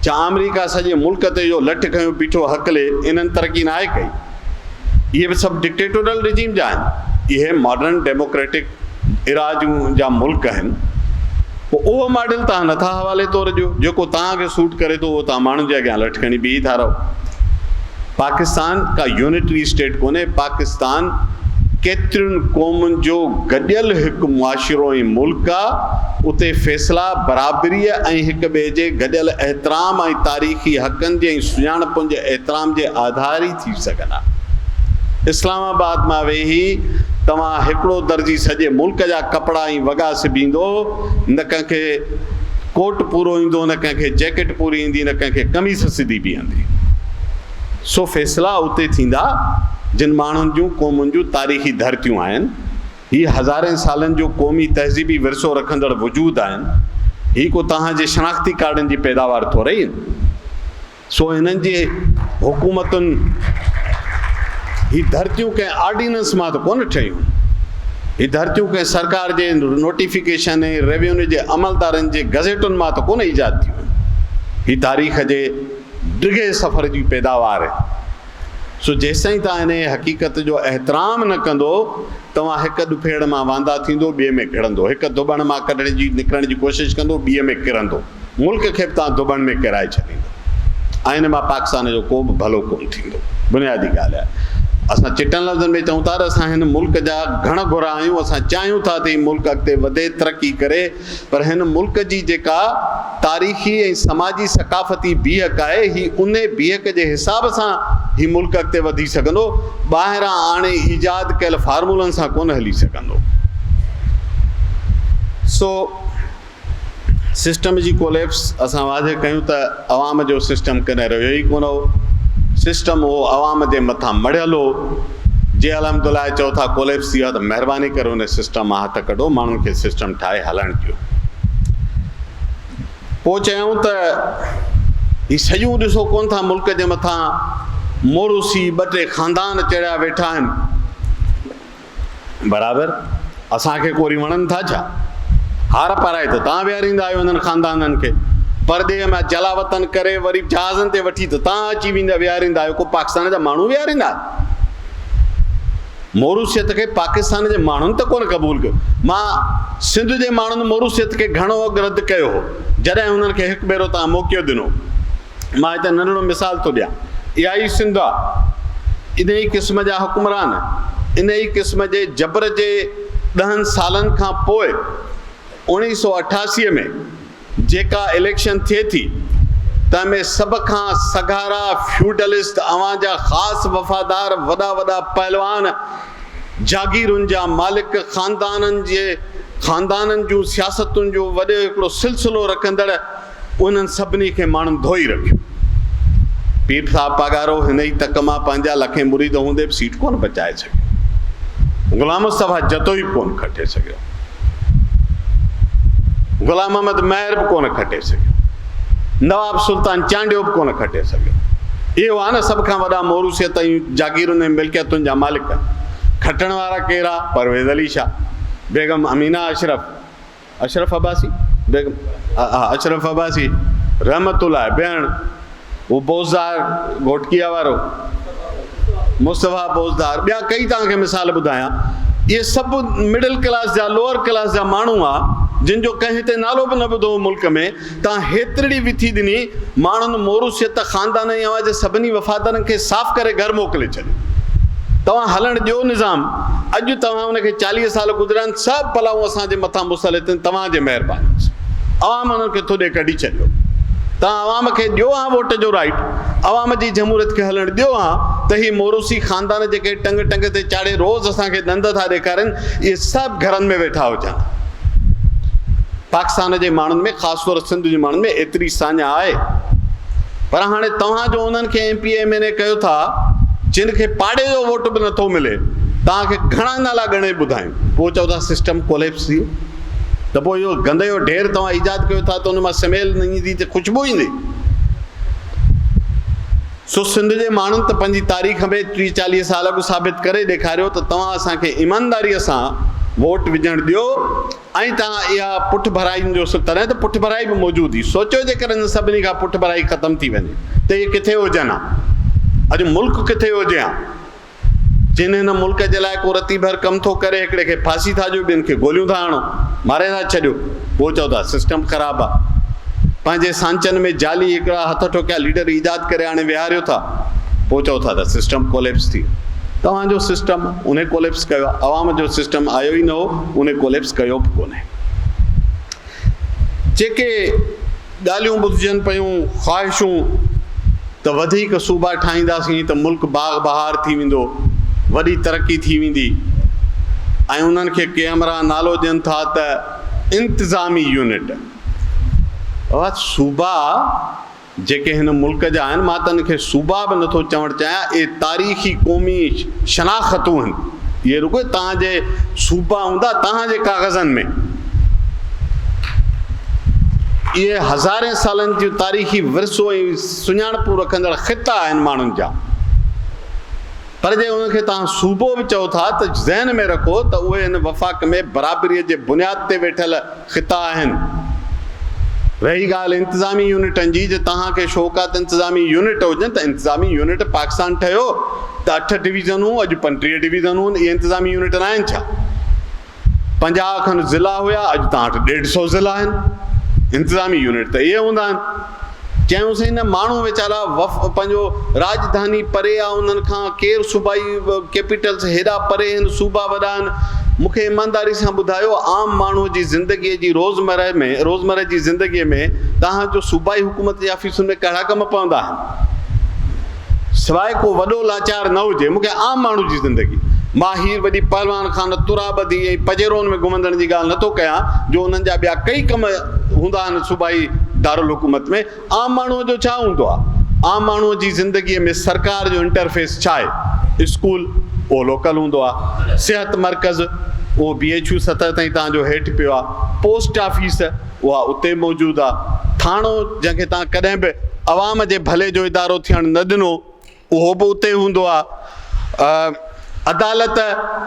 छा अमेरिका सॼे मुल्क ते जो लठ खयो बीठो हकले इन्हनि तरक़ी नाहे कई? इहे बि सभु डिक्टेटोरियल रिजीम जा आहिनि। इहे मॉडर्न डेमोक्रेटिक इरा जा मुल्क आहिनि। पोइ उहो मॉडल तव्हां नथा हवाले तौरु ॾियो, जेको तव्हांखे सूट करे थो उहो तव्हां माण्हुनि जे अॻियां लठ खणी बीही था रहो। पाकिस्तान का यूनिटरी स्टेट कोन्हे, पाकिस्तान केतिरियुनि क़ौमुनि जो गॾियल हिकु मुआशिरो ऐं मुल्क आहे। उते फ़ैसिला बराबरीअ ऐं हिक ॿिए जे गॾियल एतिराम ऐं तारीख़ी हक़नि जे ऐं सुञाणपुनि जे एतिराम जे आधार ई थी सघंदा। इस्लामाबाद मां वेही तव्हां हिकिड़ो दर्जी सॼे मुल्क जा कपिड़ा ऐं वॻा सिबींदो, न कंहिंखे कोट पूरो ईंदो, न कंहिंखे जैकेट पूरी ईंदी, न कंहिंखे कमीज़ सिधी बीहंदी। सो फ़ैसिला उते थींदा जिन माण्हुनि जूं क़ौमुनि जूं तारीख़ी धरतियूं आहिनि। हीअ हज़ारनि सालनि जो क़ौमी तहज़ीबी विरसो रखंदड़ वजूद आहिनि। हीअ को तव्हांजे शनाख़्ती कार्डनि जी पैदावार थोरे ई। सो हिननि जे हुकूमतुनि ही धरतियूं कंहिं ऑर्डिनेंस मां त कोन ठहियूं, ही धरतियूं कंहिं सरकार जे नोटिफिकेशन ऐं रेवेन्यू जे अमलदारनि जे गज़ेटुनि मां त कोन ईजाद थियूं। ही तारीख़ जे डिघे सफ़र जी पैदावार आहे। सो जेसिताईं तव्हां हिन हक़ीक़त जो एतिराम न कंदो, तव्हां हिकु ॾुफेड़ मां वांदा थींदो, ॿिए में किरंदो, हिकु दुबण मां कढण जी निकिरण जी कोशिशि कंदो, ॿिए में किरंदो, मुल्क खे बि तव्हां दुबण में किराए छॾींदो। ऐं हिन मां पाकिस्तान जो को बि भलो कोन थींदो। बुनियादी ॻाल्हि आहे। असां चिटनि लफ़्ज़नि में चऊं था त असां हिन मुल्क जा घण घुरा आहियूं, असां चाहियूं था त हीउ मुल्क अॻिते वधे, तरक़ी करे, पर हिन मुल्क जी जेका तारीख़ी ऐं समाजी सक़ाफ़ती बीहक आहे, हीअ उन बीहक जे हिसाब सां हीउ मुल्क अॻिते वधी सघंदो, ॿाहिरां आणे ईजाद कयल फार्मूलनि सां कोन हली सघंदो। सो सिस्टम जी कोलेप्स असां वाज़े कयूं त अवाम जो सिस्टम कॾहिं रहियो ई कोन हो। सिस्टम उहो अवाम जे मथां मढ़ियल हो। जे अलहमदुलिल्लाह चओ था कोलेप्स थी वियो आहे त महिरबानी करे उन सिस्टम मां हथु कढो, माण्हुनि खे सिस्टम ठाहे हलणु ॾियो। पोइ चयूं त हीअ सॼियूं ॾिसो कोन था मुल्क जे मथां मोरूसी 2-3 ख़ानदान चढ़िया वेठा आहिनि। बराबरि असांखे कोरी वणनि था छा? हार पाराए त तव्हां विहारींदा आहियो हुननि ख़ानदाननि खे, परदेह में जलावतन करे वरी जहाज़नि ते वठी त तव्हां अची वेंदा विहारींदा आहियो। को पाकिस्तान जा माण्हू विहारींदा? मोरूसियत खे पाकिस्तान जे माण्हुनि त कोन क़बूल कयो। मां सिंध जे माण्हुनि मोरूसियत खे घणो अॻु रद्द कयो हो, जॾहिं हुननि खे हिकु भेरो तव्हां मौक़ो ॾिनो। मां हिते नंढिड़ो मिसाल थो ॾियां। इहा ई सिंध आहे, इन ई क़िस्म जा हुकुमरान, इन ई क़िस्म जे जबर जे 10 सालनि खां पोइ 1988 में जेका इलेक्शन थिए थी, तंहिंमें सभ खां सगारा फ्यूडलिस्ट, अवां जा ख़ासि वफ़ादार, वॾा वॾा पहलवान, जागीरुनि जा मालिक, ख़ानदाननि जूं सियासतुनि जो वॾो हिकिड़ो सिलसिलो रखंदड़, उन्हनि सभिनी खे माण्हुनि धोई रखियो। पीर साहब पगारो हिन ई तक मां पंहिंजा लखे मुरीद हूंदे बि सीट कोन बचाए सघियो। ग़ुलाम मुस्तफ़ा जतो ई कोन खटे सघियो, ग़ुलाम अहमद महर बि कोन खटे सघियो, नवाब सुल्तान चांडियो बि कोन खटे सघियो। इहो आहे न सभ खां वॾा मोरूसियत ऐं जागीरुनि ऐं मिल्कियतुनि जा मालिक। खटण वारा केरा? परवेज़ अली शाह, बेगम अमीना अशरफ अब्बासी, बेगम अशरफ अब्बासी रहमतुल्लाह भेण, वो बोज़दार घोटकिया वारो मुस्तफ़ा बोज़दार, ॿिया कई तव्हांखे मिसाल ॿुधायां। इहे सभु मिडिल क्लास जा, लोअर क्लास जा माण्हू आहे जिन जो कंहिं ते नालो बि न ॿुधो मुल्क में। तव्हां हेतिरी विथी ॾिनी, माण्हुनि मोरूसियत, ख़ानदान ऐं अवां जे सभिनी वफ़ादारनि खे साफ़ करे घर मोकिले छॾियो। तव्हां हलण ॾियो निज़ाम। अॼु तव्हां हुनखे 40 साल गुज़रिया आहिनि, सभु भलाऊं असांजे मथां मुसलत आहिनि तव्हांजे महिरबानी सां। अवाम हुननि खे थोॾे कढी छॾियो। तव्हां अवाम खे ॾियो हा वोट जो राइट, अवाम जी जमहूरियत खे हलण ॾियो हा, त ही मोरूसी ख़ानदान जेके टंग टंग ते चाढ़े रोज़ असांखे ॾंद था ॾेखारनि, इहे सभु घरनि में वेठा हुजनि। पाकिस्तान जे माण्हुनि में, ख़ासि तौर सिंध जे माण्हुनि में एतिरी साञा आहे। पर हाणे तव्हां जो उन्हनि खे MP MNA कयो था, जिन खे पाड़े जो वोट बि नथो मिले, तव्हांखे घणा नाला ॻणे ॿुधायूं, पोइ चओ था सिस्टम कोलेप्स थी वियो। त पोइ इहो गंद जो ढेर तव्हां ईजाद कयो था, त उन मां स्मेल न ईंदी, त ख़ुशबू ईंदी। सो सिंध जे माण्हुनि त पंहिंजी तारीख़ में 30-40 साल अॻु साबित करे ॾेखारियो त तव्हां असांखे ईमानदारीअ सां वोट विझणु ॾियो। ऐं तव्हां इहा पुठ भराइनि जो तॾहिं त पुठ भराई बि मौजूदु हुई। सोचियो जेकर हिन सभिनी खां पुठ भराई ख़तमु थी वञे त इहे किथे हुजनि हा? अॼु मुल्क किथे हुजे हा? जिन हिन मुल्क जे लाइ को रती भर कमु थो करे, हिकिड़े खे फांसी था ॾियो, ॿियनि खे गोलियूं था हणो, मारे था छॾियो, पोइ चओ था सिस्टम ख़राबु आहे। पंहिंजे सांचनि में जाली हिकिड़ा हथ ठोकिया लीडर ईजाद करे हाणे विहारियो था, पोइ चओ था त सिस्टम कोलेप्स थी। तव्हांजो सिस्टम उन कोलेप्स कयो आहे, अवाम जो सिस्टम आयो ई न हो, उन कोलेप्स कयो बि कोन्हे। जेके ॻाल्हियूं ॿुधिजनि पियूं, ख़्वाहिशूं त वधीक सूबा ठाहींदासीं त मुल्क बाग बहार थी वेंदो, वॾी तरक़ी थी वेंदी, ऐं उन्हनि खे कैमरा नालो ॾियनि था त इंतिज़ामी यूनिट। सूबा जेके हिन मुल्क जा आहिनि, मां त हिनखे सूबा बि नथो चवणु चाहियां, इहे तारीख़ी क़ौमी शनाख़तूं आहिनि। इहे रुॻो तव्हांजे सूबा हूंदा तव्हांजे काग़ज़नि में, इहे हज़ारे सालनि जूं तारीख़ी विरसो ऐं सुञाणपू रखंदड़ ख़िता आहिनि माण्हुनि जा। पर जे उनखे तव्हां सूबो बि चओ था त ज़हन में रखो त उहे हिन वफ़ाक़ में बराबरीअ जे बुनियाद ते वेठल ख़िता आहिनि। रही ॻाल्हि इंतिज़ामी यूनिटनि जी, जे तव्हांखे शौक़ आहे त इंतिज़ामी यूनिट हुजनि, त इंतिज़ामी यूनिट पाकिस्तान ठहियो त 8 डिवीज़नूं, अॼु 35 डिवीज़नूं, इहे इंतिज़ामी यूनिट न आहिनि छा? 50 खनि ज़िला हुया, अॼु तव्हां वटि 150 ज़िला आहिनि। इंतिज़ामी यूनिट त इहे हूंदा आहिनि। चयूंसीं न माण्हू वीचारा पंहिंजो राजधानी परे आहे, उन्हनि खां केरु सूबाई कैपिटल्स हेॾा परे आहिनि, सूबा वॾा आहिनि। मूंखे ईमानदारी सां ॿुधायो, आम माण्हूअ जी ज़िंदगीअ जी रोज़मर्रा जी ज़िंदगीअ में तव्हांजो सूबाई हुकूमत जी ऑफिसुनि में कहिड़ा कम पवंदा आहिनि? सवाइ को वॾो लाचार न हुजे, मूंखे आम माण्हू जी ज़िंदगी, मां हीर वॾी पहलवान खान तुराबदी ऐं पजेरोन में घुमंदड़ जी ॻाल्हि नथो कयां, जो उन्हनि जा ॿिया कई कम हूंदा आहिनि सूबाई दारुल हुकूमत में। आम माण्हूअ जो छा हूंदो आहे? आम माण्हूअ जी ज़िंदगीअ में सरकार जो इंटरफेस छा आहे? स्कूल उहो लोकल हूंदो आहे, सिहत मर्कज़ उहो BHU सतह ताईं तव्हांजो हेठि पियो आहे, पोस्ट ऑफिस उहा उते मौजूदु आहे, थाणो जंहिंखे तव्हां कॾहिं बि अवाम जे भले जो इदारो थियणु न ॾिनो उहो बि उते हूंदो आहे। अदालत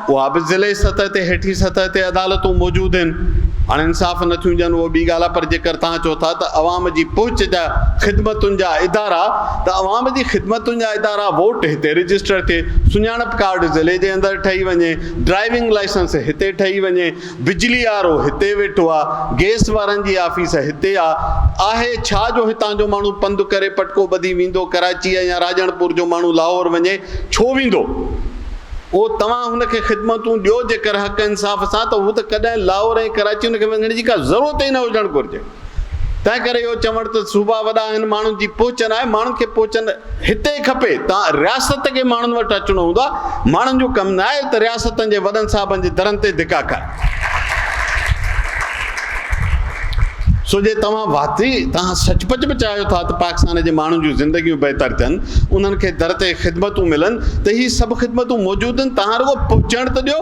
उहा बि ज़िले सतह ते, हेठी सतह ते अदालतूं मौजूदु आहिनि। हाणे इंसाफ़ नथियूं ॾियनि उहो ॿी ॻाल्हि आहे, पर जेकर तव्हां चओ था त अवाम जी पहुच जा ख़िदमतुनि जा इदारा, त अवाम जी ख़िदमतुनि जा इदारा, वोट हिते रजिस्टर थिए, सुञाणप कार्ड ज़िले जे अंदरि ठही वञे, ड्राइविंग लाइसेंस हिते ठही वञे, बिजली वारो हिते वेठो आहे, गैस वारनि जी ऑफिस हिते आहे छा जो हितां जो माण्हू पंधु करे पटको ॿधी वेंदो कराची या राजणपुर जो माण्हू लाहौर वञे छो वेंदो? उहो तव्हां हुनखे ख़िदमतूं ॾियो जेकर हक़ इंसाफ़ सां, त हू त कॾहिं लाहौर ऐं कराची हुनखे वञण जी का ज़रूरत ई न हुजणु घुरिजे। तंहिं करे इहो चवणु त सूबा वॾा आहिनि, माण्हुनि जी पहुचन आहे, माण्हुनि खे पहुचन हिते खपे। तव्हां रियासत खे माण्हुनि वटि अचिणो हूंदो आहे। माण्हुनि जो कमु न आहे त रियासतनि जे वॾनि साहिबनि जे दरनि ते धिका खाए। सो जे तव्हां वाकई तव्हां सचपच में चाहियो था त पाकिस्तान जे माण्हुनि जूं ज़िंदगियूं बहितर थियनि, उन्हनि खे दर ते ख़िदमतूं मिलनि, त हीअ सभु ख़िदमतूं मौजूदु आहिनि। तव्हां रुगो पहुचण त ॾियो।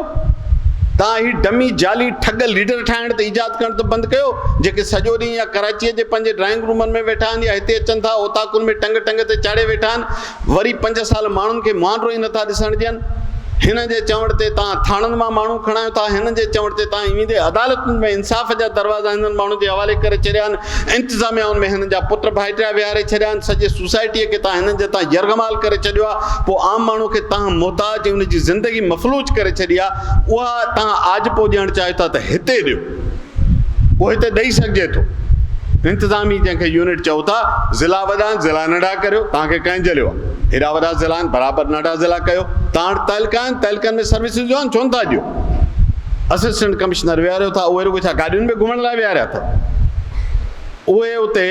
तव्हां ही डमी जाली ठग लीडर ठाहिण ते ईजाद करणु त बंदि कयो, जेके सॼो ॾींहुं या कराचीअ जे पंहिंजे ड्राइंग रूमनि में वेठा आहिनि या हिते अचनि था ओताकुनि में टंग टंग ते चाढ़े वेठा आहिनि, वरी 5 साल माण्हुनि खे मुआवज़ो ई नथा ॾिसण ॾियनि। हिन जे चवण ते तव्हां थाणनि मां माण्हू खणायो था, हिन जे चवण ते तव्हां ईंदे अदालतुनि में इंसाफ़ जा दरवाज़ा हिननि माण्हुनि जे हवाले करे छॾिया आहिनि। इंतिज़ामिया में हिननि जा पुट भाइटिया विहारे छॾिया आहिनि। सॼे सोसाइटीअ खे तव्हां हिननि जे तव्हां यरगमाल करे छॾियो आहे। पोइ आम माण्हू खे तव्हां मुहताज हुन जी ज़िंदगी मफ़लूज करे छॾी आहे। उहा तव्हां आजपो ॾियणु चाहियो था त हिते ॾियो, उहो हिते ॾेई सघिजे थो। इंतिज़ामी जंहिंखे यूनिट चओ था, ज़िला वॾा आहिनि, ज़िला नंढा करियो। तव्हांखे कंहिं झलियो आहे? हेॾा वॾा ज़िला आहिनि, बराबरि नंढा ज़िला कयो। तव्हां वटि तहलका आहिनि, तहलकनि में सर्विसिस जो आहिनि, छो नथा ॾियो? असिस्टेंट कमिश्नर विहारियो था, उहे रुगो छा गाॾियुनि में घुमण लाइ विहारिया अथव? उहे उते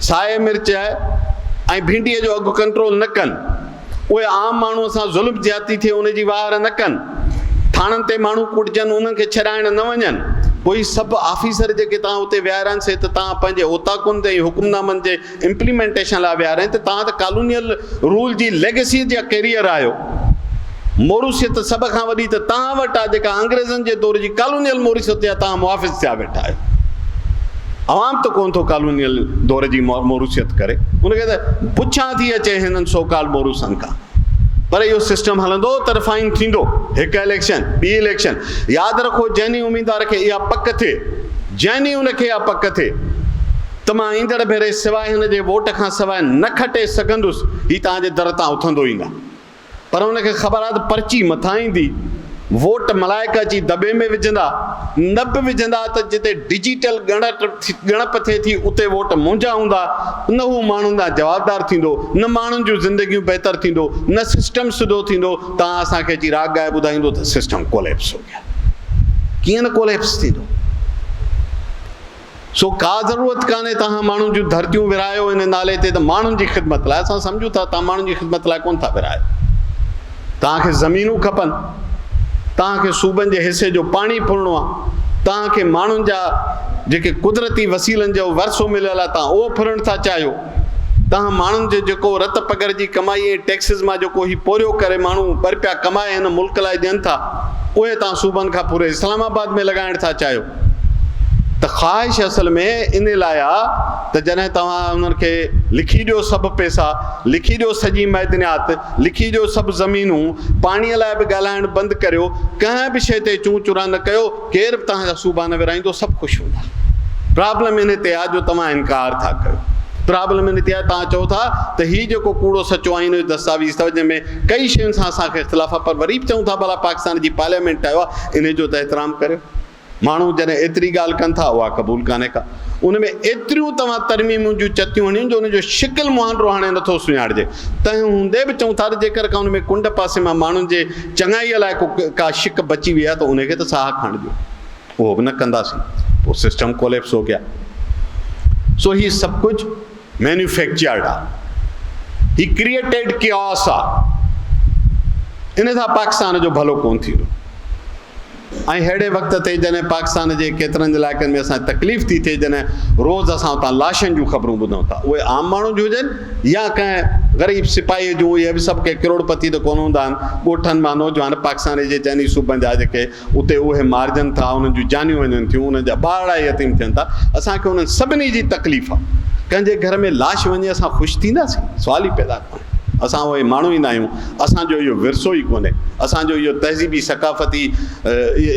साए मिर्च ऐं भिंडीअ जो अघु कंट्रोल न कनि। उहे आम माण्हूअ सां ज़ुल्म ज्याती थिए उनजी वार न कनि। थाणनि ते माण्हू कुटिजनि, उन्हनि खे छॾाइण न वञनि। कोई सभु ऑफिसर जेके तव्हां उते विहारिया आहिनि से त तव्हां पंहिंजे ओताकुनि ते हुकुमनामनि जे इम्प्लीमेंटेशन लाइ विहारिया आहिनि, त तव्हां त कॉलोनियल रूल जी लेगेसी जा कैरियर आहियो। मोरूसियत सभ खां वॾी त तव्हां वटि आहे, जेका अंग्रेज़नि जे दौर जी कॉलोनियल मोरूसियत आहे। तव्हां मुहाफ़िज़ थिया वेठा आहियो। अवाम त कोन थो कॉलोनियल दौर जी मोरूसियत करे, उनखे त पुछां थी अचे हिननि सोकाल मोरूसनि खां। पर इहो सिस्टम हलंदो त रिफाइन थींदो। हिकु इलेक्शन, ॿी इलेक्शन। यादि रखो, जंहिं उम्मीदवार खे इहा पक थिए, जंहिं उनखे इहा पक थिए त मां ईंदड़ भेरे सवाइ हिन जे वोट खां सवाइ न खटे सघंदुसि, हीउ तव्हांजे दर तां उथंदो ई न। पर हुनखे ख़बर आहे त पर्ची मथां ईंदी, वोट मलाइका जी दॿे में विझंदा, न बि विझंदा त जिते डिजिटल ॻणप थिए थी उते वोट मुंहिंजा हूंदा। न हू माण्हुनि जा जवाबदार थींदो, न माण्हुनि जूं ज़िंदगियूं बहितर थींदो, न सिस्टम सिधो थींदो। तव्हां असांखे चिराग ॻाए ॿुधाईंदो त सिस्टम कोलेप्स हो गया। कीअं न कोलेप्स थींदो? सो का ज़रूरत कान्हे तव्हां माण्हुनि जूं धरतियूं विरायो इन नाले ते त माण्हुनि जी ख़िदमत लाइ। असां सम्झूं था तव्हां माण्हुनि जी ख़िदमत लाइ कोन था विरायो। तव्हांखे ज़मीनूं खपनि, तव्हांखे सूबनि जे हिसे जो पाणी फुरणो आहे, तव्हांखे माण्हुनि जा जेके कुदरती वसीलनि जो वरसो मिलियल आहे तव्हां उहो फुरणु था चाहियो। तव्हां माण्हुनि जो जेको रत पगर जी कमाई ऐं टैक्सिस मां जेको ही पोरियो करे माण्हू ॿ रुपया कमाए हिन मुल्क लाइ ॾियनि था, उहे तव्हां सूबनि खां पूरे इस्लामाबाद में लॻाइण था चाहियो। त ख़्वाहिश असल में इन लाइ आहे त जॾहिं तव्हां उन्हनि खे लिखी ॾियो सभु पैसा, लिखी ॾियो सॼी मैदनियात, लिखी ॾियो सभु ज़मीनूं, पाणीअ लाइ बि ॻाल्हाइणु बंदि करियो, कंहिं बि शइ ते चूं चुरा न कयो, केरु बि तव्हांजा सूबा न विराईंदो, सभु ख़ुशि हूंदा। प्रॉब्लम इन ते आहे जो तव्हां इनकार था कयो। प्रॉब्लम इन ते आहे तव्हां चओ था त हीउ जेको कूड़ो सचो आईन जो दस्तावेज़ अथव जंहिंमें कई शयुनि सां असांखे इख़्तिलाफ़ आहे, पर वरी बि चऊं था भला पाकिस्तान जी पार्लियामेंट आयो आहे, इन जो त एतिराम करियो। माण्हू जॾहिं एतिरी ॻाल्हि कनि था उहा क़बूल कान्हे का। उन में एतिरियूं तव्हां तरमीमूं जूं चतियूं हणियूं जो उनजो शिकिल मुहांडो हाणे नथो सुञाणिजे। तंहिं हूंदे बि चऊं था त जेकर का उन में कुंड पासे मां माण्हुनि जे चङाईअ लाइ का शिक बची वई आहे त उनखे त साह खण ॾियो। उहो बि न कंदासीं, पोइ सिस्टम कोलेप्स हो गया। सो ही सभु कुझु मैन्युफैक्चर्ड आहे, ही क्रिएटेड कियोस आहे। इन सां पाकिस्तान जो भलो कोन थींदो। ऐं अहिड़े वक़्त ते जॾहिं पाकिस्तान जे केतिरनि इलाइक़नि में असां तकलीफ़ थी थिए, जॾहिं रोज़ असां उतां लाशनि जूं ख़बरूं ॿुधूं था, उहे आम माण्हू जूं हुजनि या कंहिं ग़रीब सिपाहीअ जूं, इहे बि सभु के करोड़पति त कोन हूंदा आहिनि। ॻोठनि मां नौजवान पाकिस्तान जे चइनी सूबनि जा जेके उते उहे मारिजनि था, उन्हनि जूं जानियूं वञनि थियूं, उन्हनि जा ॿार यतीम थियनि था। असांखे उन्हनि सभिनी जी तकलीफ़ आहे। कंहिंजे घर में लाश वञे असां ख़ुशि थींदासीं? सुवाल ई पैदा कोन्हे। असां उहे माण्हू ई न आहियूं, असांजो इहो विरसो ई कोन्हे, असांजो इहो तहज़ीबी सकाफ़ती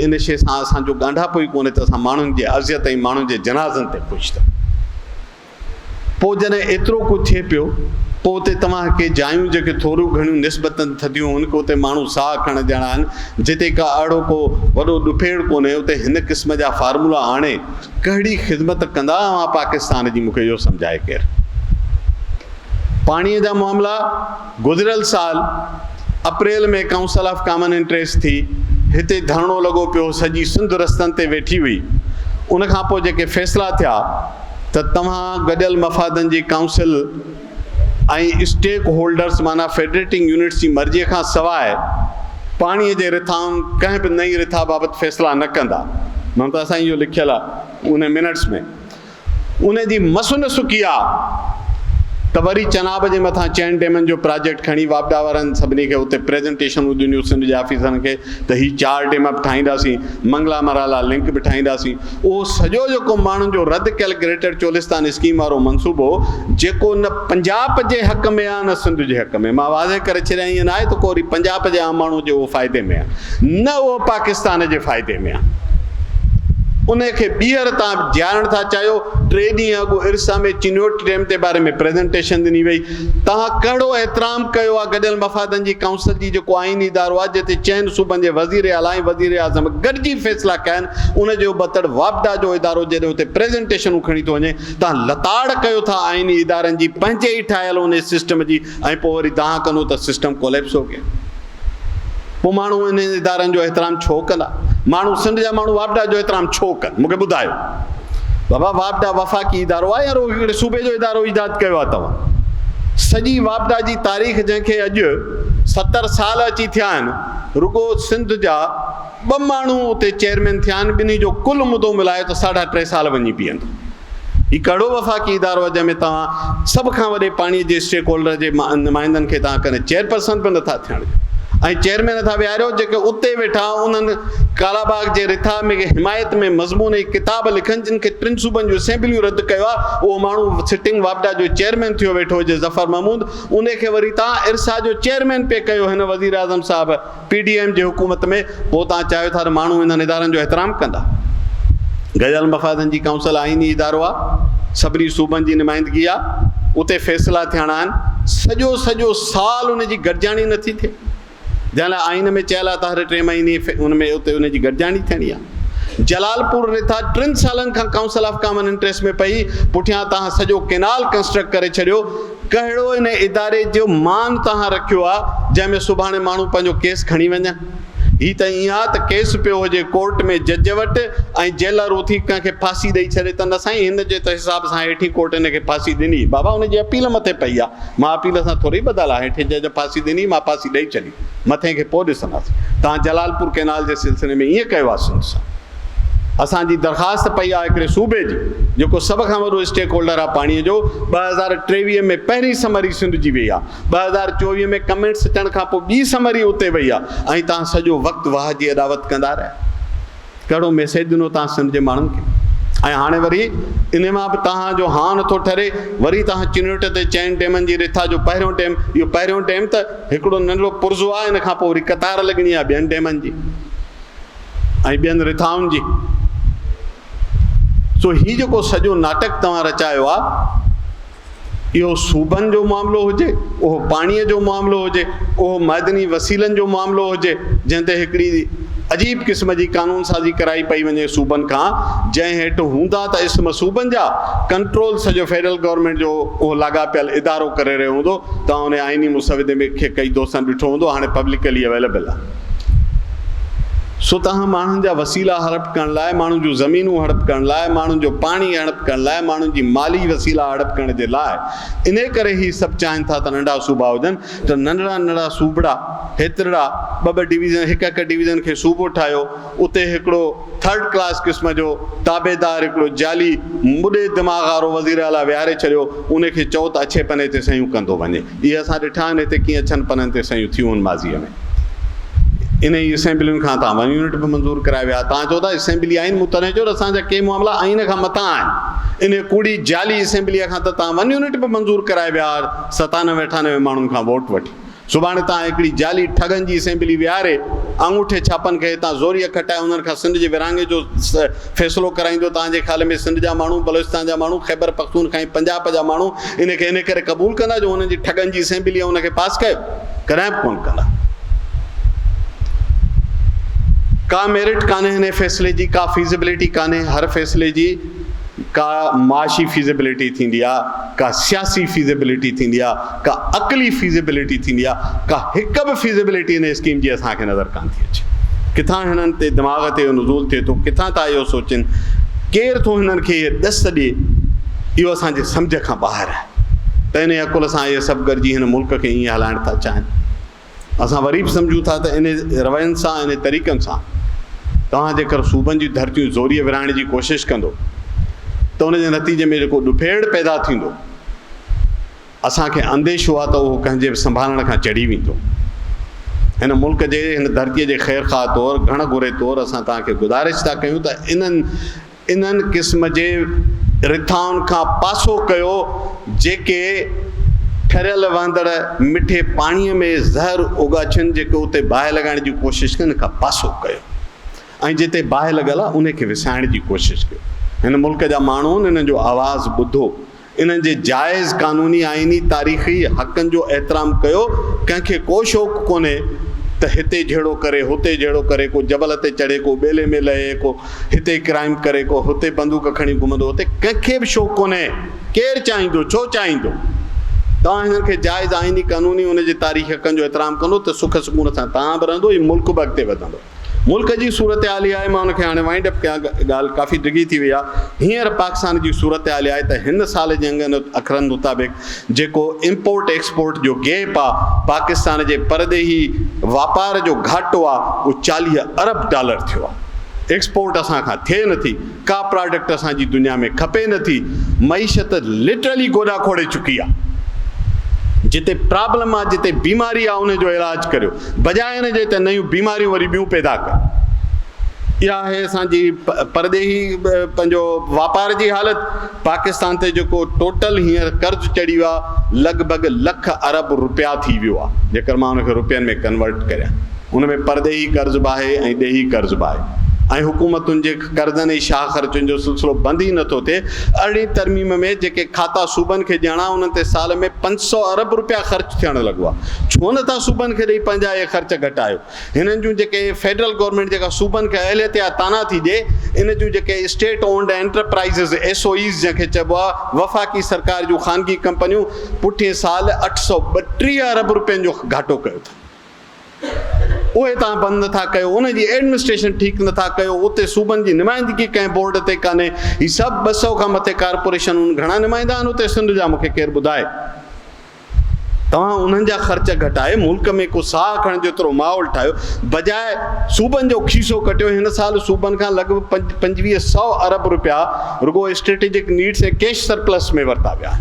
इन शइ सां असांजो ॻंढापो ई कोन्हे त असां माण्हुनि जे अज़ियत ऐं माण्हुनि जे जनाज़नि ते ख़ुशि था। पोइ जॾहिं एतिरो कुझु थिए पियो, पोइ उते तव्हांखे जायूं जेके थोरियूं घणियूं निस्बतनि थदियूं हुन खे उते माण्हू साह खणण ॼणा आहिनि, जिते का अहिड़ो को वॾो ॾुफेड़ कोन्हे, उते हिन क़िस्म जा फार्मूला आणे कहिड़ी ख़िदमत कंदा हुआ पाकिस्तान जी, मूंखे इहो सम्झाए केरु। पाणीअ जा मामला गुज़िरियल साल अप्रैल में काउंसिल ऑफ कॉमन इंट्रेस्ट थी, हिते धरणो लॻो पियो, सॼी सिंध रस्तनि ते वेठी हुई। उनखां पोइ जेके फ़ैसिला थिया त तव्हां गॾियल मफ़ादनि जी काउंसिल ऐं स्टेक होल्डर्स माना फेडरेटिंग यूनिट्स जी मर्ज़ीअ खां सवाइ पाणीअ जे रिथाउनि कंहिं बि नई रिथा बाबति फ़ैसिला न कंदा। ममता साईं इहो लिखियलु आहे उन मिनट्स में। उन जी मसुन सुकी आहे त वरी चनाब जे मथां चइनि डेमनि जो प्रोजेक्ट खणी वापडा वारनि सभिनी खे उते प्रेज़ेंटेशनूं ॾिनियूं सिंध जे ऑफिसरनि खे त ही 4 डेम बि ठाहींदासीं, मंगला मराला लिंक बि ठाहींदासीं। उहो सॼो जेको माण्हुनि जो रद्द कयल ग्रेटर चोलिस्तान स्कीम वारो मनसूबो जेको न पंजाब जे हक़ में आहे न सिंध जे हक़ में, मां वाज़े करे छॾियां ईअं न आहे त को वरी पंजाब जे आम माण्हू जो उहो फ़ाइदे में आहे, न उहो पाकिस्तान जे फ़ाइदे में आहे। उनखे ॿीहर तव्हां ॼाणण था चाहियो। 3 ॾींहं अॻु इरसा में चिन्योट डैम जे बारे में प्रेज़ेंटेशन ॾिनी वई। तव्हां कहिड़ो एतिराम कयो आहे गॾियल मफ़ादनि जी काउंसिल जी जेको आईनी इदारो आहे जिते 4 सूबनि जे वज़ीर आला ऐं वज़ीर आज़म गॾिजी फ़ैसिला कयनि। उनजो बतड़ वापडा जो इदारो जॾहिं उते प्रेज़ेंटेशनूं खणी थो वञे, तव्हां लताड़ कयो था आईनी इदारनि जी पंहिंजे ई ठहियल उन सिस्टम जी, ऐं पोइ वरी तव्हां कंदो त सिस्टम कोलेप्स हो गया। पोइ माण्हू इन इदारनि जो एतिराम छो कंदा? माण्हू सिंध जा माण्हू वापडा जो एतिराम छो कनि? मूंखे ॿुधायो बाबा, वापडा वफ़ाक़ी इदारो आहे या हिकिड़े सूबे जो इदारो ईजाद कयो आहे तव्हां? सॼी वापडा जी तारीख़ जंहिंखे अॼु 70 साल अची थिया आहिनि, रुगो सिंध जा 2 माण्हू उते चेयरमैन थिया आहिनि, ॿिन्ही जो कुल मुदो मिलाए त 3.5 साल वञी बीहंदो। हीउ कहिड़ो वफ़ाक़ी इदारो आहे जंहिंमें तव्हां सभ खां वॾे पाणीअ जे स्टेक होल्डर जे नुमाइंदनि खे तव्हां कॾहिं चेयरपर्सन बि नथा थियण ऐं चेयरमैन था विहारियो जेके उते वेठा उन्हनि कालाबाग जे रिथा में हिमायत में मज़मून जी किताब लिखनि जिन खे 3 सूबनि जूं असेंबलियूं रद्द कयो आहे। उहो माण्हू सिटिंग वापडा जो चेयरमैन थियो वेठो हुजे ज़फ़र महमूद, उनखे वरी तव्हां इरसा जो चेयरमैन पे कयो हिन वज़ीर आज़म साहब PDM जे हुकूमत में। पोइ तव्हां चाहियो था त माण्हू इन्हनि इदारनि जो एतिराम कंदा? गॾियल मफ़ादनि जी काउंसिल आईनी इदारो आहे, सभिनी सूबनि जी नुमाइंदगी आहे, उते फ़ैसिला थियणा आहिनि। सॼो साल उन जी गॾिजाणी नथी थिए, जंहिं लाइ आइन में चयल आहे त हर 3 महीने उन में उते उन जी गॾिजाणी थियणी आहे। जलालपुर रिथा 3 सालनि खां काउंसिल ऑफ कॉमन इंट्रस्ट में पई, पुठियां तव्हां सॼो केनाल कंस्ट्रक्ट करे छॾियो। कहिड़ो इन इदारे जो मान तव्हां रखियो आहे जंहिंमें सुभाणे माण्हू पंहिंजो केस खणी वञनि? हीअ त ईअं आहे त केस पियो हुजे कोर्ट में जज वटि ऐं जेलर उथी कंहिंखे फांसी ॾेई छॾे त न साईं हिन जे त हिसाब सां हेठी कोर्ट हिन खे फांसी ॾिनी। बाबा हुनजी अपील मथे पई आहे, मां अपील सां थोरी बदल आहे, हेठि जज फांसी ॾिनी, मां फांसी ॾेई छॾी, मथे खे पोइ ॾिसंदासीं। तव्हां जलालपुर केनाल जे सिलसिले में ईअं कयो आहे सिंध सां। असांजी दरख़्वास्त पई आहे हिकिड़े सूबे जी जेको सभ खां वॾो स्टेक होल्डर आहे पाणीअ जो। 2023 में पहिरीं समरी सिंध जी वई आहे, 2024 में कमेंट्स अचण खां पोइ ॿी समरी उते वई आहे, ऐं तव्हां सॼो वक़्तु वाह जी अदावत कंदा रहिया। कहिड़ो मैसेज ॾिनो तव्हां सिंध जे माण्हुनि खे? ऐं हाणे वरी इन मां बि तव्हांजो हा नथो ठरे, वरी तव्हां चिन्योट ते 4 डेमनि जी रिथा जो पहिरियों डेम, इहो पहिरियों डेम त हिकिड़ो नंढिड़ो पुर्ज़ो आहे, इन खां पोइ वरी कतार लॻणी आहे 2 डेमनि जी ऐं 2 रिथाउनि जी। सो हीउ जेको सॼो नाटक तव्हां रचायो आहे, इहो सूबनि जो मामिलो हुजे, उहो पाणीअ जो मामिलो हुजे, उहो मदनी वसीलनि जो मामिलो हुजे, जंहिं ते हिकिड़ी अजीब क़िस्म जी कानून साज़ी कराई पई वञे सूबनि खां, जंहिं हेठि हूंदा त इस्म सूबनि जा, कंट्रोल सॼो फेडरल गवर्नमेंट जो उहो लाॻापियल इदारो करे रहियो हूंदो। तव्हां उन आइनी मुसविदे में खे कई दोस्तनि ॾिठो हूंदो, हाणे पब्लिकली अवेलेबल आहे। सो तव्हां माण्हुनि जा वसीला हड़प करण लाइ, माण्हुनि जूं ज़मीनूं हड़प करण लाइ, माण्हुनि जो पाणी हड़प करण लाइ, माण्हुनि जी माली वसीला हड़प करण जे लाइ, इन करे ही सभु चाहिनि था त नंढा सूबा हुजनि। त नंढड़ा सूबड़ा हेतिरा 2 डिवीज़न, हिकु डिवीज़न खे सूबो ठाहियो, उते हिकिड़ो 3rd क्लास क़िस्म जो ताबेदार हिकिड़ो जाली मुॾे दिमाग़ वारो वज़ीर आला विहारे छॾियो, उनखे चओ त अछे पने ते सयूं कंदो वञे। इहे असां ॾिठा आहिनि हिते कीअं अछनि पननि ते सयूं थियूं आहिनि माज़ीअ में। इन ई असेंबलियुनि खां तव्हां 1 यूनिट बि मंज़ूरु कराए विया। तव्हां चओ था असेंबली आहिनि, मूं तॾहिं चयो त असांजा के मामला आइन खां मथां आहिनि। इन कूड़ी जाली असेंबलीअ खां त तव्हां 1 यूनिट बि मंज़ूरु कराए विया 97-98 माण्हुनि खां वोट वठी। सुभाणे तव्हां हिकिड़ी जाली ठगनि जी असेंबली विहारे अंगूठे छापनि खे हितां ज़ोरीअ खटाए उन्हनि खां सिंध जे विरहाङे जो फ़ैसिलो कराईंदो। तव्हांजे ख़्याल में सिंध जा माण्हू, बलोचिस्तान जा माण्हू, ख़ैबर पख्तूनख्वा ऐं पंजाब जा माण्हू इनखे इन करे क़बूल कंदा जो उन्हनि जी ठगनि जी असेंबली आहे उनखे पास कयो? कॾहिं बि कोन कंदा। का मेरिट कान्हे हिन फ़ैसिले जी, का फीज़िबिलिटी कान्हे। हर फ़ैसिले जी का माशी फीज़िबिलिटी थींदी आहे, का सियासी फीज़िबिलिटी थींदी आहे, का अक़ली फीज़िबिलिटी थींदी आहे, का हिकु बि फीज़िबिलिटी इन स्कीम जी असांखे नज़र कान थी अचे। किथां हिननि ते दिमाग़ ते नुज़ूल थिए थो, किथां था इहो सोचनि, केरु थो हिननि खे ॾस ॾिए इहो असांजे सम्झ खां ॿाहिरि आहे। त इन अकुल सां इहे सभु गॾिजी हिन मुल्क खे ईअं हलाइण था चाहिनि। असां वरी बि सम्झूं था त इन रवैयनि सां, इन तरीक़नि सां तव्हां जेकर सूबनि जी धरतियूं ज़ोरीअ विराइण जी कोशिशि कंदो त उनजे नतीजे में जेको ॾुफेड़ पैदा थींदो, असांखे अंदेशो आहे त उहो कंहिंजे बि संभालण खां चढ़ी वेंदो। हिन मुल्क जे, हिन धरतीअ जे ख़ैर ख़ाह तौरु, घण घुरे तौरु असां तव्हांखे गुज़ारिश था कयूं त इन्हनि क़िस्म जे रिथाउनि खां पासो कयो जेके ठरियल वहंदड़ मिठे पाणीअ में ज़हर उगाचनि, जेके उते बाहि लॻाइण जी कोशिशि कनि, खां पासो कयो ऐं जिते बाहि लॻल आहे उनखे विसाइण जी कोशिशि कयो। हिन मुल्क जा माण्हू इन्हनि जो आवाज़ु ॿुधो, इन्हनि जे जाइज़ कानूनी आइनी तारीख़ी हक़नि जो एतिराम कयो। कंहिंखे को शौक़ु कोन्हे त हिते जहिड़ो करे, हुते जहिड़ो करे, को जबल ते चढ़े, को ॿेले में लहे, को हिते क्राइम करे, को हुते बंदूक खणी घुमंदो, हुते कंहिंखे बि शौक़ु कोन्हे। केरु चाहींदो, छो चाहींदो? तव्हां हिननि खे जाइज़ आइनी कानूनी उनजे तारीख़ हक़नि जो एतिराम कंदो त सुख सुकून सां तव्हां बि रहंदो, हीउ मुल्क बि अॻिते वधंदो। मुल्क जी सूरत हाल इहा आहे, मां हुनखे हाणे वाइंड अप कयां, ॻाल्हि काफ़ी डिघी थी वई आहे। हींअर पाकिस्तान जी सूरत हाल आहे त हिन साल जे अंगनि अखरनि मुताबिक़ जेको इम्पोर्ट एक्सपोर्ट जो गैप आहे, पाकिस्तान जे परदेही वापार जो घाटो आहे, उहो $40 अरब थियो आहे। एक्सपोर्ट असां खां थिए नथी, का प्रोडक्ट असांजी दुनिया में खपे नथी। मईशत लिटरली गोॾा खोड़े चुकी आहे। जिते प्रॉब्लम आहे, जिते बीमारी आहे, उनजो इलाज करियो, बजाए इन जे त नयूं बीमारियूं वरी ॿियूं पैदा कनि। इहा आहे असांजी परदेही पंहिंजो वापार जी हालति। पाकिस्तान ते जेको टोटल हींअर कर्ज़ु चढ़ी वियो आहे, लॻभॻि $1 अरब थी वियो आहे। जेकर मां उनखे रुपयनि में कन्वर्ट करियां, उन में परदेही कर्ज़ु बि आहे ऐं ॾेही कर्ज़ु बि आहे। ऐं हुकूमतुनि जे कर्ज़नि ऐं शाह ख़र्चुनि जो सिलसिलो बंदि ई नथो थिए। अरिड़हीं तरमीम में जेके खाता सूबनि खे ॾियणा, उन्हनि ते साल में $500 अरब ख़र्चु थियणु लॻो आहे। छो नथा सूबनि खे ॾेई पंहिंजा इहे ख़र्च घटायो? हिननि जूं जेके फेडरल गवर्नमेंट जेका सूबनि खे अहलियत या ताना थी ॾिए, इन जूं जेके स्टेट ओन्ड एंटरप्राइज़िस SOEs जंहिंखे चइबो आहे, वफ़ाक़ी सरकार जूं ख़ानगी कंपनियूं, पुठिएं साल $832 अरब जो घाटो कयो अथनि। उहे तव्हां बंदि नथा कयो, उनजी एडमिनिस्ट्रेशन ठीकु नथा कयो, उते सूबनि जी नुमाइंदगी कंहिं बोर्ड ते कान्हे। हीअ सभु 200 खां मथे कारपोरेशन घणा नुमाइंदा आहिनि उते सिंध जा, मूंखे केरु ॿुधाए। तव्हां उन्हनि जा ख़र्च घटाए मुल्क में को साह खणण जेतिरो माहौल ठाहियो, बजाए सूबनि जो खीसो कटियो। हिन साल सूबनि खां लॻभॻि 2500 अरब रुगो स्ट्रेटेजिक नीड्स ऐं कैश सरप्लस में वरिता विया।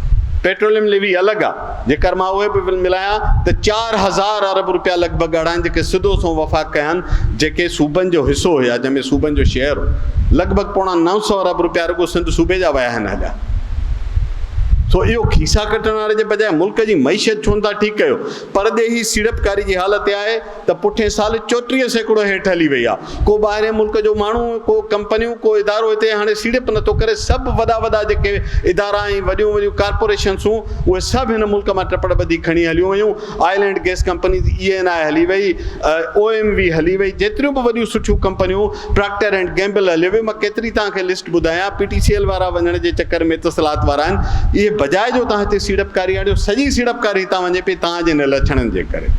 पेट्रोलियम लेवी अलॻि आहे, जेकर मां उहे बि मिलायां त 4000 अरब लॻभॻि आहिनि जेके सिधो सो वफ़ा कया आहिनि, जेके सूबनि जो हिसो हुया, जंहिंमें सूबनि जो शेयर हो। लॻभॻि पोणा 900 अरब रुगो सिंध सूबे जा विया आहिनि हलिया। सो इहो खीसा कटण वारे जे बजाए मुल्क जी मईशत छो नथा ठीकु कयो? परदेही सीड़पकारी जी हालति आहे त पुठिएं साल 34% हेठि हली वई आहे। को ॿाहिरें मुल्क जो माण्हू, को कंपनियूं, को इदारो हिते हाणे सीड़प नथो करे। सभु वॾा जेके इदारा ऐं वॾियूं कारपोरेशन्सूं, उहे सभु हिन मुल्क मां टपड़ ॿधी खणी हलियूं वयूं। Oil and gas company ENI हली वई, OMV हली वई, जेतिरियूं बि वॾियूं सुठियूं कंपनियूं, प्रॉक्टर एंड गैम्बल हली वई। मां केतिरी तव्हांखे लिस्ट ॿुधायां। PTCL वारा वञण जे चकर में इतिसलात वारा आहिनि। इहे बजाए जो तव्हां हिते सीड़पकारी आणियो, सॼी सीड़पकारी हितां वञे पई तव्हांजे हिन लक्षणनि जे करे।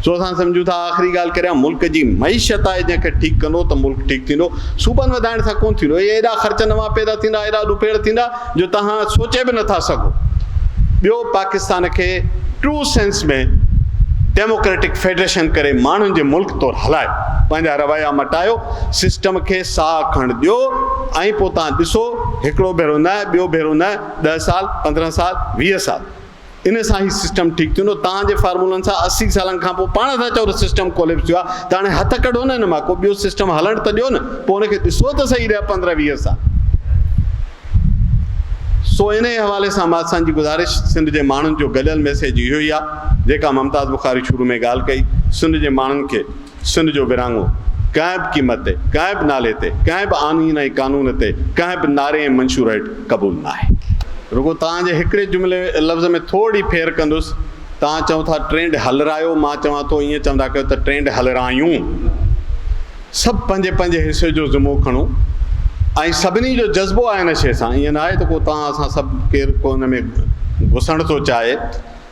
सो असां सम्झूं था, आख़िरी ॻाल्हि करियां, मुल्क जी मईशत आहे, जंहिंखे ठीकु कंदो त मुल्क ठीकु थींदो। सूबनि वधाइण सां कोन्ह थींदो। इहे एॾा ख़र्च नवां पैदा थींदा, एॾा ॾुफेड़ थींदा जो तव्हां सोचे बि नथा सघो। ॿियो, पाकिस्तान खे ट्रू सेंस में डेमोक्रेटिक फेडरेशन करे माण्हुनि जे मुल्क तौरु हलाए, पंहिंजा रवैया मटायो, सिस्टम खे साह खण ॾियो ऐं पोइ तव्हां ॾिसो, हिकिड़ो भेरो न, ॿियो भेरो न, 10 साल, 15 साल, 20 साल, इन सां ई सिस्टम ठीकु थींदो। तव्हांजे फार्मूलनि सां 80 सालनि खां पोइ पाण था चओ सिस्टम कोलेप्स थियो आहे, त हाणे हथ कढो न हिन मां, को ॿियो सिस्टम हलणु त ॾियो न, पोइ हुनखे ॾिसो त सही रहिया 15-20 साल। सो इन हवाले सां मां असांजी गुज़ारिश सिंध जे माण्हुनि जो गॾियल मैसेज इहो ई आहे, जेका मुमताज़ बुखारी शुरू में ॻाल्हि कई। सिंध जे माण्हुनि खे सिंध जो विरहाङो कंहिं बि क़ीमत ते, कंहिं बि नाले ते, कंहिं बि आइन ऐं कानून ते, कंहिं बि नारे ऐं मंशूर हेठि क़बूल न आहे। रुगो तव्हांजे हिकिड़े जुमिले लफ़्ज़ में थोरी फेर कंदुसि। तव्हां चओ था ट्रेंड हलरायो, मां चवां थो ईअं चवंदा कयो त ट्रेंड हलरायूं। सभु पंहिंजे हिसे जो ज़िमो खणो ऐं सभिनी जो जज़्बो आहे हिन शइ सां। ईअं न आहे त को तव्हां असां सभु केरु को हुन में घुसणु थो चाहे,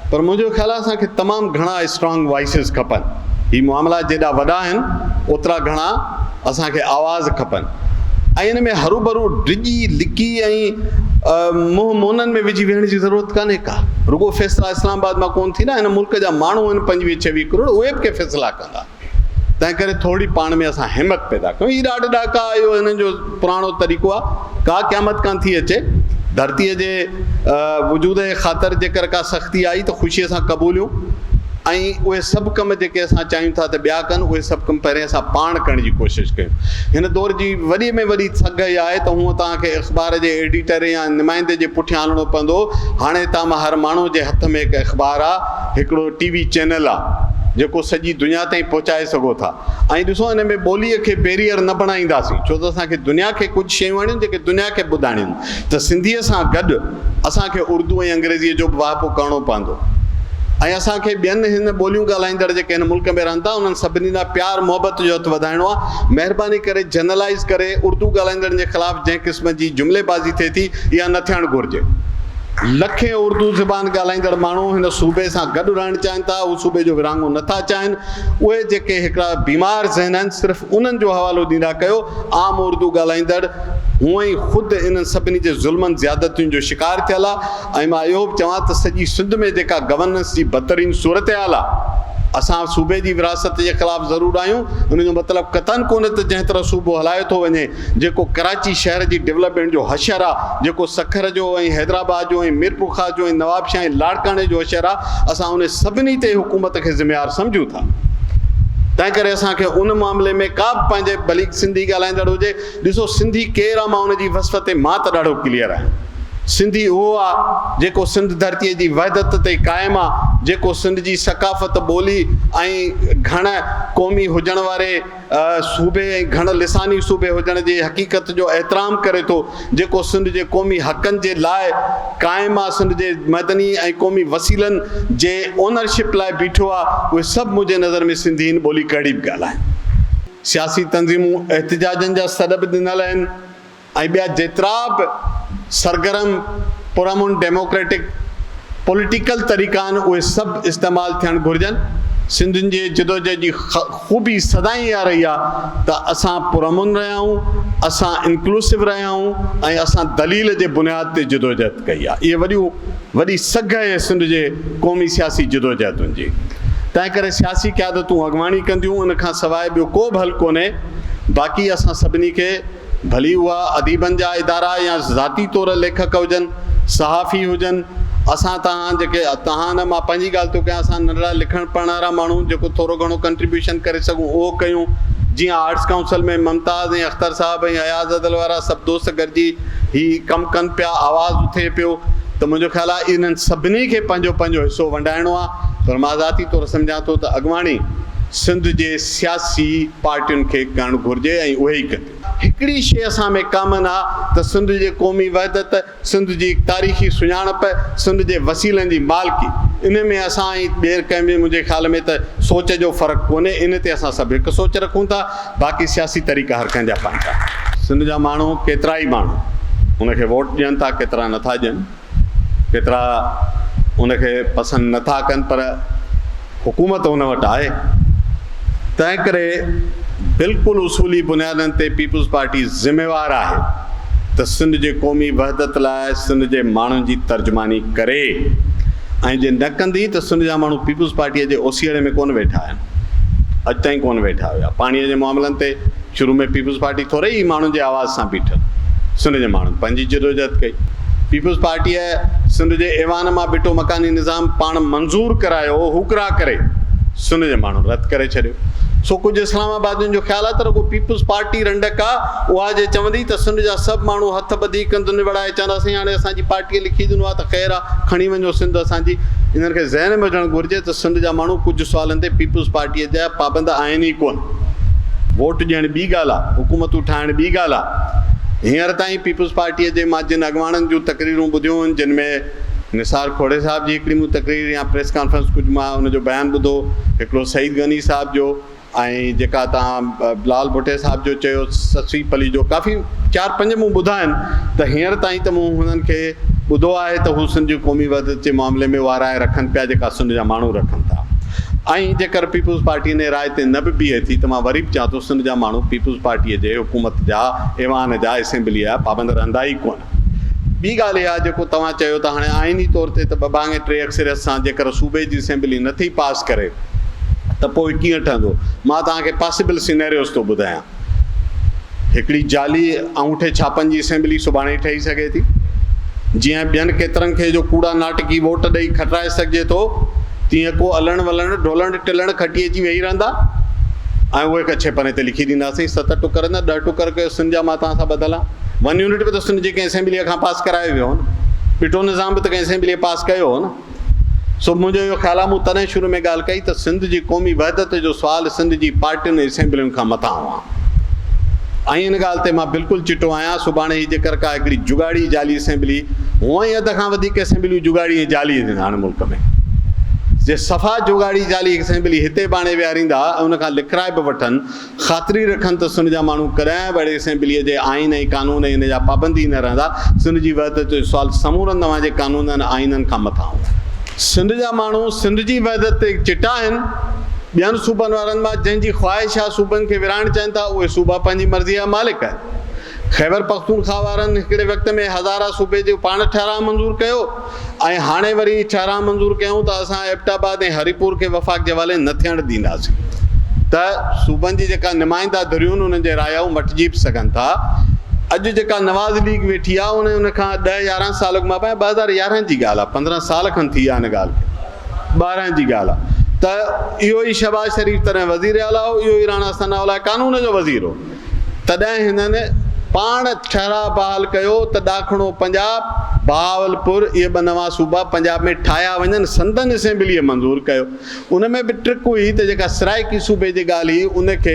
पर मुंहिंजो ख़्यालु आहे असांखे तमामु घणा स्ट्रॉन्ग वॉइसिस खपनि। हीअ मामला जेॾा वॾा आहिनि ओतिरा घणा असांखे आवाज़ खपनि। ऐं इन में हरू भरू डिॼी लिकी ऐं मुंहुं मोननि में विझी वेहण जी ज़रूरत कान्हे का। रुगो फ़ैसिला इस्लामाबाद मां कोन थींदा, हिन मुल्क जा माण्हू आहिनि 25-26 करोड़, उहे बि के फ़ैसिला कंदा। तंहिं करे थोरी पाण में असां हिमत पैदा कयूं। हीउ ॾाढा ॾाका इहो हिननि जो पुराणो तरीक़ो आहे, का क़यामत कान थी अचे, धरतीअ जे वजूद जे ख़ातिर जेकर का सख़्ती आई त ख़ुशीअ सां क़बूलियूं, ऐं उहे सभु कम जेके असां चाहियूं था त ॿिया कनि, उहे सभु कम पहिरें असां पाण करण जी कोशिशि कयूं। हिन दौर जी वॾी में वॾी सघ इहा आहे त हूअं तव्हांखे अख़बार जे एडिटर या नुमाइंदे जे पुठियां हलणो पवंदो। हाणे तव्हां हर माण्हू जे हथ में हिकु अख़बार आहे, हिकिड़ो TV चैनल आहे जेको सॼी दुनिया ताईं पहुचाए सघो था। ऐं ॾिसो, हिन में ॿोलीअ खे बैरियर न बणाईंदासीं, छो त असांखे दुनिया खे कुझु शयूं आहिनि जेके दुनिया खे ॿुधाइणियूं, त सिंधीअ सां गॾु असांखे उर्दू ऐं अंग्रेज़ीअ जो बि वाहिपो करिणो पवंदो। ऐं असांखे ॿियनि हिन ॿोलियूं ॻाल्हाईंदड़ जेके हिन मुल्क में रहनि था, उन्हनि सभिनी लाइ प्यार मोहबत जो हथु वधाइणो आहे। महिरबानी करे जनरलाइज़ करे उर्दू ॻाल्हाईंदड़नि जे ख़िलाफ़ु जंहिं क़िस्म जी जुमिलेबाज़ी थिए थी, इहा न थियणु घुरिजे। लखे उर्दू ज़बान ॻाल्हाईंदड़ माण्हू हिन सूबे सां गॾु रहणु चाहिनि था, उहे सूबे जो विरहाङो नथा चाहिनि। उहे जेके हिकिड़ा बीमार ज़हन आहिनि, सिर्फ़ु उन्हनि जो हवालो ॾींदा कयो। आम उर्दू ॻाल्हाईंदड़ हूअं ई ख़ुदि इन्हनि सभिनी जे ज़ुल्मनि ज़्यादतियुनि जो शिकार थियल आहे। ऐं मां इहो बि चवां त सॼी सिंध में जेका गवर्नेंस जी बदतरीन सूरत हाल आहे, असां सूबे जी विरासत जे ख़िलाफ़ु ज़रूरु आहियूं। उनजो मतिलबु क़तन कोन्हे त जंहिं तरह सूबो हलायो थो वञे, जेको कराची शहर जी डेवलपमेंट जो हशर आहे, जेको सखर जो ऐं हैदराबाद जो ऐं मीरपुखा जो ऐं नवाबशाह ऐं लाड़काने जो हशर आहे, असां उन सभिनी ते हुकूमत खे ज़िम्मेवार सम्झूं था। तंहिं करे असांखे उन मामले में का बि पंहिंजे भली सिंधी ॻाल्हाईंदड़ हुजे, ॾिसो सिंधी केरु आहे, मां उनजी वसफ़ ते मां त ॾाढो क्लियर आहियां। सिंधी उहो आहे जेको सिंध धरतीअ जी वहदत ते क़ाइमु आहे, जेको सिंध जी सकाफ़त ॿोली ऐं घण क़ौमी हुजण वारे सूबे ऐं घण लिसानी सूबे हुजण जी हक़ीक़त जो एतिराम करे थो, जेको सिंध जे क़ौमी हक़नि जे लाइ क़ाइमु आहे, सिंध जे मदनी ऐं क़ौमी वसीलनि जे ओनरशिप लाइ बीठो आहे। उहे सभु मुंहिंजे नज़र में सिंधी हिन ॿोली कहिड़ी बि ॻाल्हि आहे। सियासी तंज़ीमूं एहतिजाजनि जा सबब ॾिनल आहिनि, ऐं ॿिया जेतिरा बि सरगर्म पुरअमन डेमोक्रेटिक पॉलिटिकल तरीक़ा आहिनि, उहे सभु इस्तेमालु थियणु घुरिजनि। सिंधियुनि जे जिदोजहद जी ख़ूबी सदाईं इहा रही आहे त असां पुरअमन रहिया आहियूं, असां इंक्लूसिव रहिया आहियूं, ऐं असां दलील जे बुनियाद ते जिदोजहद कई आहे। इहे वॾी सघ आहे सिंध जे क़ौमी सियासी जिदोजहदुनि जी। तंहिं करे सियासी क़यादतूं अॻुवाणी कंदियूं, उन खां सवाइ ॿियो को बि हल कोन्हे। बाक़ी असां सभिनी खे, भली उहा अदीबनि जा इदारा या ज़ाती तौरु लेखक हुजनि, सहाफ़ी हुजनि, असां तव्हां जेके तव्हां न, मां पंहिंजी ॻाल्हि थो कयां, असां नंढड़ा लिखण पढ़ण वारा माण्हू जेको थोरो घणो कंट्रीब्यूशन करे सघूं उहो कयूं। जीअं आर्ट्स काउंसिल में मुमताज़ ऐं अख़्तर साहब ऐं अयाज़ अदल वारा सभु दोस्त गॾिजी ही कमु कनि पिया, आवाज़ु उथे पियो, त मुंहिंजो ख़्यालु आहे इन्हनि सभिनी खे पंहिंजो पंहिंजो हिसो वंडाइणो आहे। पर मां ज़ाती तौरु सम्झां थो त अॻुवाणी सिंध जे सियासी पार्टियुनि खे करणु घुरिजे, ऐं उहे ई कनि। हिकिड़ी शइ असां में कामन आहे त सिंध जे क़ौमी वहदत, सिंध जी तारीख़ी सुञाणप, सिंध जे वसीलनि जी मालिकी, इन में असां ऐं ॿिए कंहिं में मुंहिंजे ख़्याल में त सोच जो फ़र्क़ु कोन्हे। इन ते असां सभु हिकु सोच रखूं था। बाक़ी सियासी तरीक़ा हर कंहिंजा पंहिंजा। सिंध जा माण्हू, केतिरा ई माण्हू उनखे वोट ॾियनि था, केतिरा नथा ॾियनि, केतिरा उनखे पसंदि नथा कनि, पर हुकूमत उन वटि आहे। तंहिं करे बिल्कुलु उसूली बुनियादनि ते पीपुल्स पार्टी ज़िम्मेवार आहे त सिंध जे क़ौमी वहदत लाइ सिंध जे माण्हुनि जी तर्जुमानी करे, ऐं जे न कंदी त सिंध जा माण्हू पीपुल्स पार्टीअ जे ओसीड़े में कोन वेठा आहिनि, अॼु ताईं कोन वेठा हुया। पाणीअ जे मामलनि ते शुरू में पीपुल्स पार्टी थोरे ई माण्हुनि जे आवाज़ सां बीठल, सिंध जे माण्हुनि पंहिंजी जिदोजहद कई। पीपुल्स पार्टीअ सिंध जे ऐवान मां बिटो मकानी निज़ाम पाण मंज़ूर करायो, हुकरा करे सिंध जे माण्हू रद्द करे छॾियो। सो कुझु इस्लामाबादियुनि जो ख़्यालु आहे त रुगो पीपुल्स पार्टी रंडक आहे, उहा जे चवंदी त सिंध जा सभु माण्हू हथ ॿधी कंधुनि वड़ाए चवंदासीं हाणे असांजी पार्टीअ लिखी ॾिनो आहे त ख़ैरु आहे, खणी वञो सिंध असांजी। इन्हनि खे ज़हन में हुजणु घुरिजे त सिंध जा माण्हू कुझु सुवालनि ते पीपुल्स पार्टीअ जा पाबंद आहिनि ई कोन। वोट ॾियणु ॿी ॻाल्हि आहे, हुकूमतूं ठाहिणु ॿी ॻाल्हि आहे। हींअर ताईं पीपुल्स पार्टीअ जे मां जिन अॻुवाणनि जूं तक़रीरूं ॿुधियूं आहिनि, जिन में निसार खोड़े साहिब जी हिकिड़ी मूं तक़रीर या प्रेस कॉन्फ्रेंस कुझु मां हुनजो बयानु ॿुधो, हिकिड़ो सईद गनी साहिब जो, ऐं जेका तव्हां लाल भुटे साहिब जो चयो, ससीफ अली जो, काफ़ी 4-5 मूं ॿुधा आहिनि। त हींअर ताईं त मूं हुननि खे ॿुधो आहे त हू सिंध जी क़ौमी वहदत जे मामले में उहा राय रखनि पिया जेका सिंध जा माण्हू रखनि था। ऐं जेकर पीपुल्स पार्टीअ ने राय ते न बि बीहे थी त मां वरी बि चवां थो सिंध जा माण्हू पीपुल्स पार्टीअ जे, हुकूमत जा, ऐवान जा, असेंबली जा पाबंद रहंदा ई कोन। ॿी ॻाल्हि इहा जेको तव्हां चयो त हाणे आइनी तौर ते त 2/3 अक्सरियत सां जेकर सूबे जी असेंबली नथी पास करे त पोइ कीअं ठहंदो। मां तव्हांखे पॉसिबल सिनेरियोस थो ॿुधायां। हिकिड़ी जाली अंगूठे छापनि जी असेंबली सुभाणे ठही सघे थी, जीअं ॿियनि केतिरनि खे जो कूड़ा नाटकी वोट ॾेई खटाए सघिजे थो, तीअं को अलण वलण ढोलण टिलण खटी अची वेही रहंदा ऐं उहे कच्छे पने ते लिखी ॾींदासीं 7 टुकर न 10 टुकर कयो सिंध जा मां तव्हां सां ॿधल आहे। 1 यूनिट बि त सिंध जे कंहिं असेंबलीअ खां पास करायो वियो हो न, ॿिटो निज़ाम बि त कंहिं असेंबलीअ पास कयो हो न। सो मुंहिंजो इहो ख़्यालु आहे, मूं तॾहिं शुरू में ॻाल्हि कई त सिंध जी क़ौमी वहदत जो सुवालु सिंध जी पार्टियुनि असेंबलियुनि खां मथां हुआ ऐं इन ॻाल्हि ते मां बिल्कुलु चिटो आहियां। सुभाणे ही जेकर का हिकिड़ी जुगाड़ी जाली असेंबली, हूअं ई अध खां वधीक असेंबलियूं जुगाड़ी ऐं जाली आहिनि हाणे मुल्क में, जे सफ़ा जुगाड़ी जाली असेंबली हिते बाणे विहारींदा ऐं उनखां लिखराए बि वठनि, ख़ातिरी रखनि त सिंध जा माण्हू कॾहिं बि अहिड़े असेंबलीअ जे आइन ऐं कानून इन जा पाबंदी न रहंदा। सिंध जी वहदत जो सुवालु समूरनि तव्हांजे कानूननि आइननि खां मथां हूंदा। सिंध जा माण्हू सिंध जी वहदत ते चिटा आहिनि। ॿियनि सूबनि वारनि मां जंहिंजी ख़्वाहिश आहे सूबनि खे विराइणु चाहिनि था, उहे सूबा पंहिंजी मर्ज़ी जा मालिक आहिनि। ख़ैबर पख्तूनख्वा वारनि हिकिड़े वक़्त में हज़ारा सूबे जो पाण ठहराव मंज़ूरु कयो ऐं हाणे वरी ठहराव मंज़ूरु कयूं त असां एबटाबाद ऐं हरिपुर खे वफ़ाक़ जे हवाले न थियणु ॾींदासीं, त सूबनि जी जेका नुमाइंदा धुरियूं उन्हनि जे रायाऊं मटिजी बि सघनि था। अॼु जेका नवाज़ लीग वेठी आहे उन खां 10-11 साल मां 2011 जी ॻाल्हि आहे, 15 साल खनि थी विया हिन ॻाल्हि खे, 12 जी ॻाल्हि आहे। त इहो ई शहबाज शरीफ़ तॾहिं वज़ीर आला हो, इहो ई राणा सनाउल्लाह कानून जो वज़ीर हो। तॾहिं हिननि पाण ठहराव बहाल कयो त ॾाखिणो पंजाब बहावलपुर इहे 2 नवां सूबा पंजाब में ठाहिया वञनि, संदन असेंबलीअ मंज़ूरु कयो। उन में बि ट्रिक हुई त जेका सराइकी सूबे जी ॻाल्हि हुई उनखे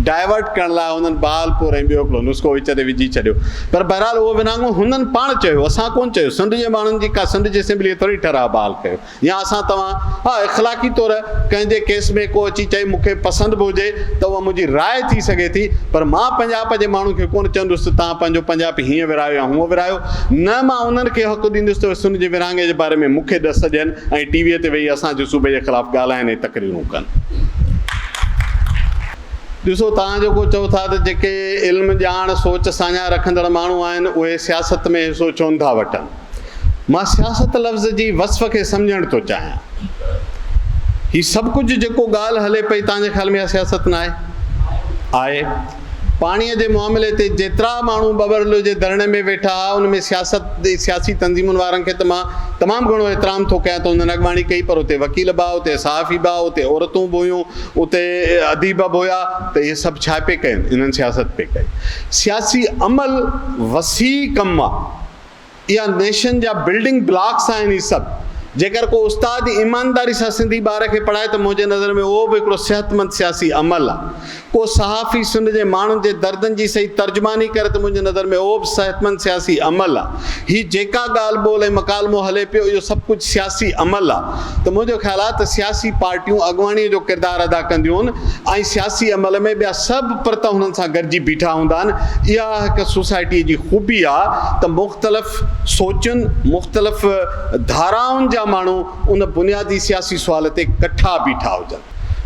डाइवर्ट करण लाइ उन्हनि बहावलपुर ऐं ॿियो हिकिड़ो नुस्ख़ो विच ते विझी छॾियो। पर बहरहाल उहो विनांगो हुननि पाण चयो, असां कोन चयो। सिंध जे माण्हुनि जी का सिंध जी असेंबलीअ थोरी ठहराव बहाल कयो, या असां तव्हां हा इख़लाक़ी तौरु कंहिंजे केस में को अची चई मूंखे पसंदि बि हुजे त उहा मुंहिंजी राय थी सघे थी, पर मां पंजाब जे माण्हू खे कोन चवंदुसि तव्हां पंहिंजो पंजाब हीअं विरायो या हूअं विरायो न। मां उन्हनि खे हक़ु ॾींदुसि त सिंध जे विरहाङे जे बारे में मूंखे ॾस ॾियनि ऐं टीवीअ ते वेही असांजे सूबे जे ख़िलाफ़ु ॻाल्हाइनि ऐं तकरीरूं कनि। ॾिसो, तव्हां जेको चओ था त जेके इल्मु ॼाण सोच साञा रखंदड़ माण्हू आहिनि उहे सियासत में हिसो छो नथा वठनि। मां सियासत लफ़्ज़ जी वस्फ़ खे सम्झणु थो चाहियां। हीउ सभु कुझु जेको ॻाल्हि हले पई तव्हांजे ख़्याल में सियासत न आहे? पाणीअ जे मामले ते जेतिरा माण्हू बबरलो जे धरणे में वेठा हुआ उन में सियासी तंज़ीमुनि वारनि खे त मां तमामु घणो एतिराम थो कयां त उन्हनि अॻवाणी कई, पर उते वकील बि हुआ, उते सहाफ़ी बि हुआ, उते औरतूं बि हुयूं, उते अदीब बि हुया। त इहे सभु छा पे कनि? इन्हनि सियासत पे कई। सियासी अमल वसी कमु आहे, इहा नेशन जा बिल्डिंग ब्लॉक्स आहिनि। इहे सभु जेकर को उस्ताद ईमानदारी सां सिंधी ॿार खे पढ़ाए त मुंहिंजे नज़र में उहो बि हिकिड़ो सिहतमंद सियासी अमल आहे। को सहाफ़ी सिंध जे माण्हुनि जे दर्दनि जी सही तर्जुमानी करे त मुंहिंजे नज़र में उहो बि सिहतमंद सियासी अमल आहे। हीअ जेका ॻाल्हि ॿोल ऐं मकालमो हले पियो इहो सभु कुझु सियासी अमल आहे। त मुंहिंजो ख़्यालु आहे त सियासी पार्टियूं अॻवाणीअ जो किरदारु अदा कंदियूं आहिनि ऐं सियासी अमल में ॿिया सभु परत हुननि सां गॾिजी बीठा हूंदा आहिनि। इहा हिकु सोसाइटीअ जी ख़ूबी आहे त मुख़्तलिफ़ सोचुनि, मुख़्तलिफ़ धाराउनि जा माण्हू उन बुनियादी सियासी सुवाल ते इकट्ठा बीठा हुजनि।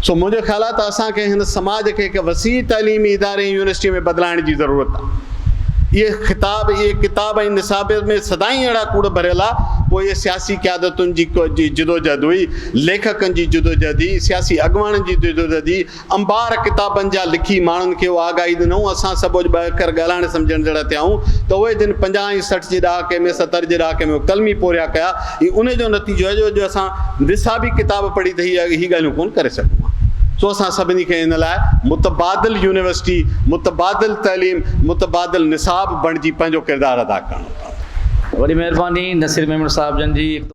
सो मुंहिंजो ख़्यालु आहे त असांखे हिन समाज खे हिकु वसी तइलीमी इदारे ऐं यूनिवर्सिटी में बदिलाइण जी ज़रूरत आहे। इहे किताब ऐं निसाब में सदाईं अहिड़ा कूड़ भरियल आहे। पोइ इहे सियासी क़यादतुनि जी जिदोजहद हुई, लेखकनि जी जिदोजहद हुई, सियासी अॻुवाणनि जी जिदोजहद हुई। अंबार किताबनि जा लिखी माण्हुनि खे उहा आगाही ॾिनऊं। असां सभु ॿ अखर ॻाल्हाइण सम्झण जहिड़ा थियाऊं त उहे जिन 50 ऐं 60 जे ॾहाके में 70 जे ॾहाके में कलमी पोरिया कया, हीउ उन जो नतीजो आहे जो अॼु असां निसाबी किताब पढ़ी त हीअ ॻाल्हियूं कोन करे सघूं। सो असां सभिनी खे इन लाइ मुतबादिल यूनिवर्सिटी, मुतबादिल तइलीम, मुतबादिल निसाब बणिजी पंहिंजो किरदारु अदा करणो पवंदो। वॾी महिरबानी नसीर मेमण साहिब जन जी।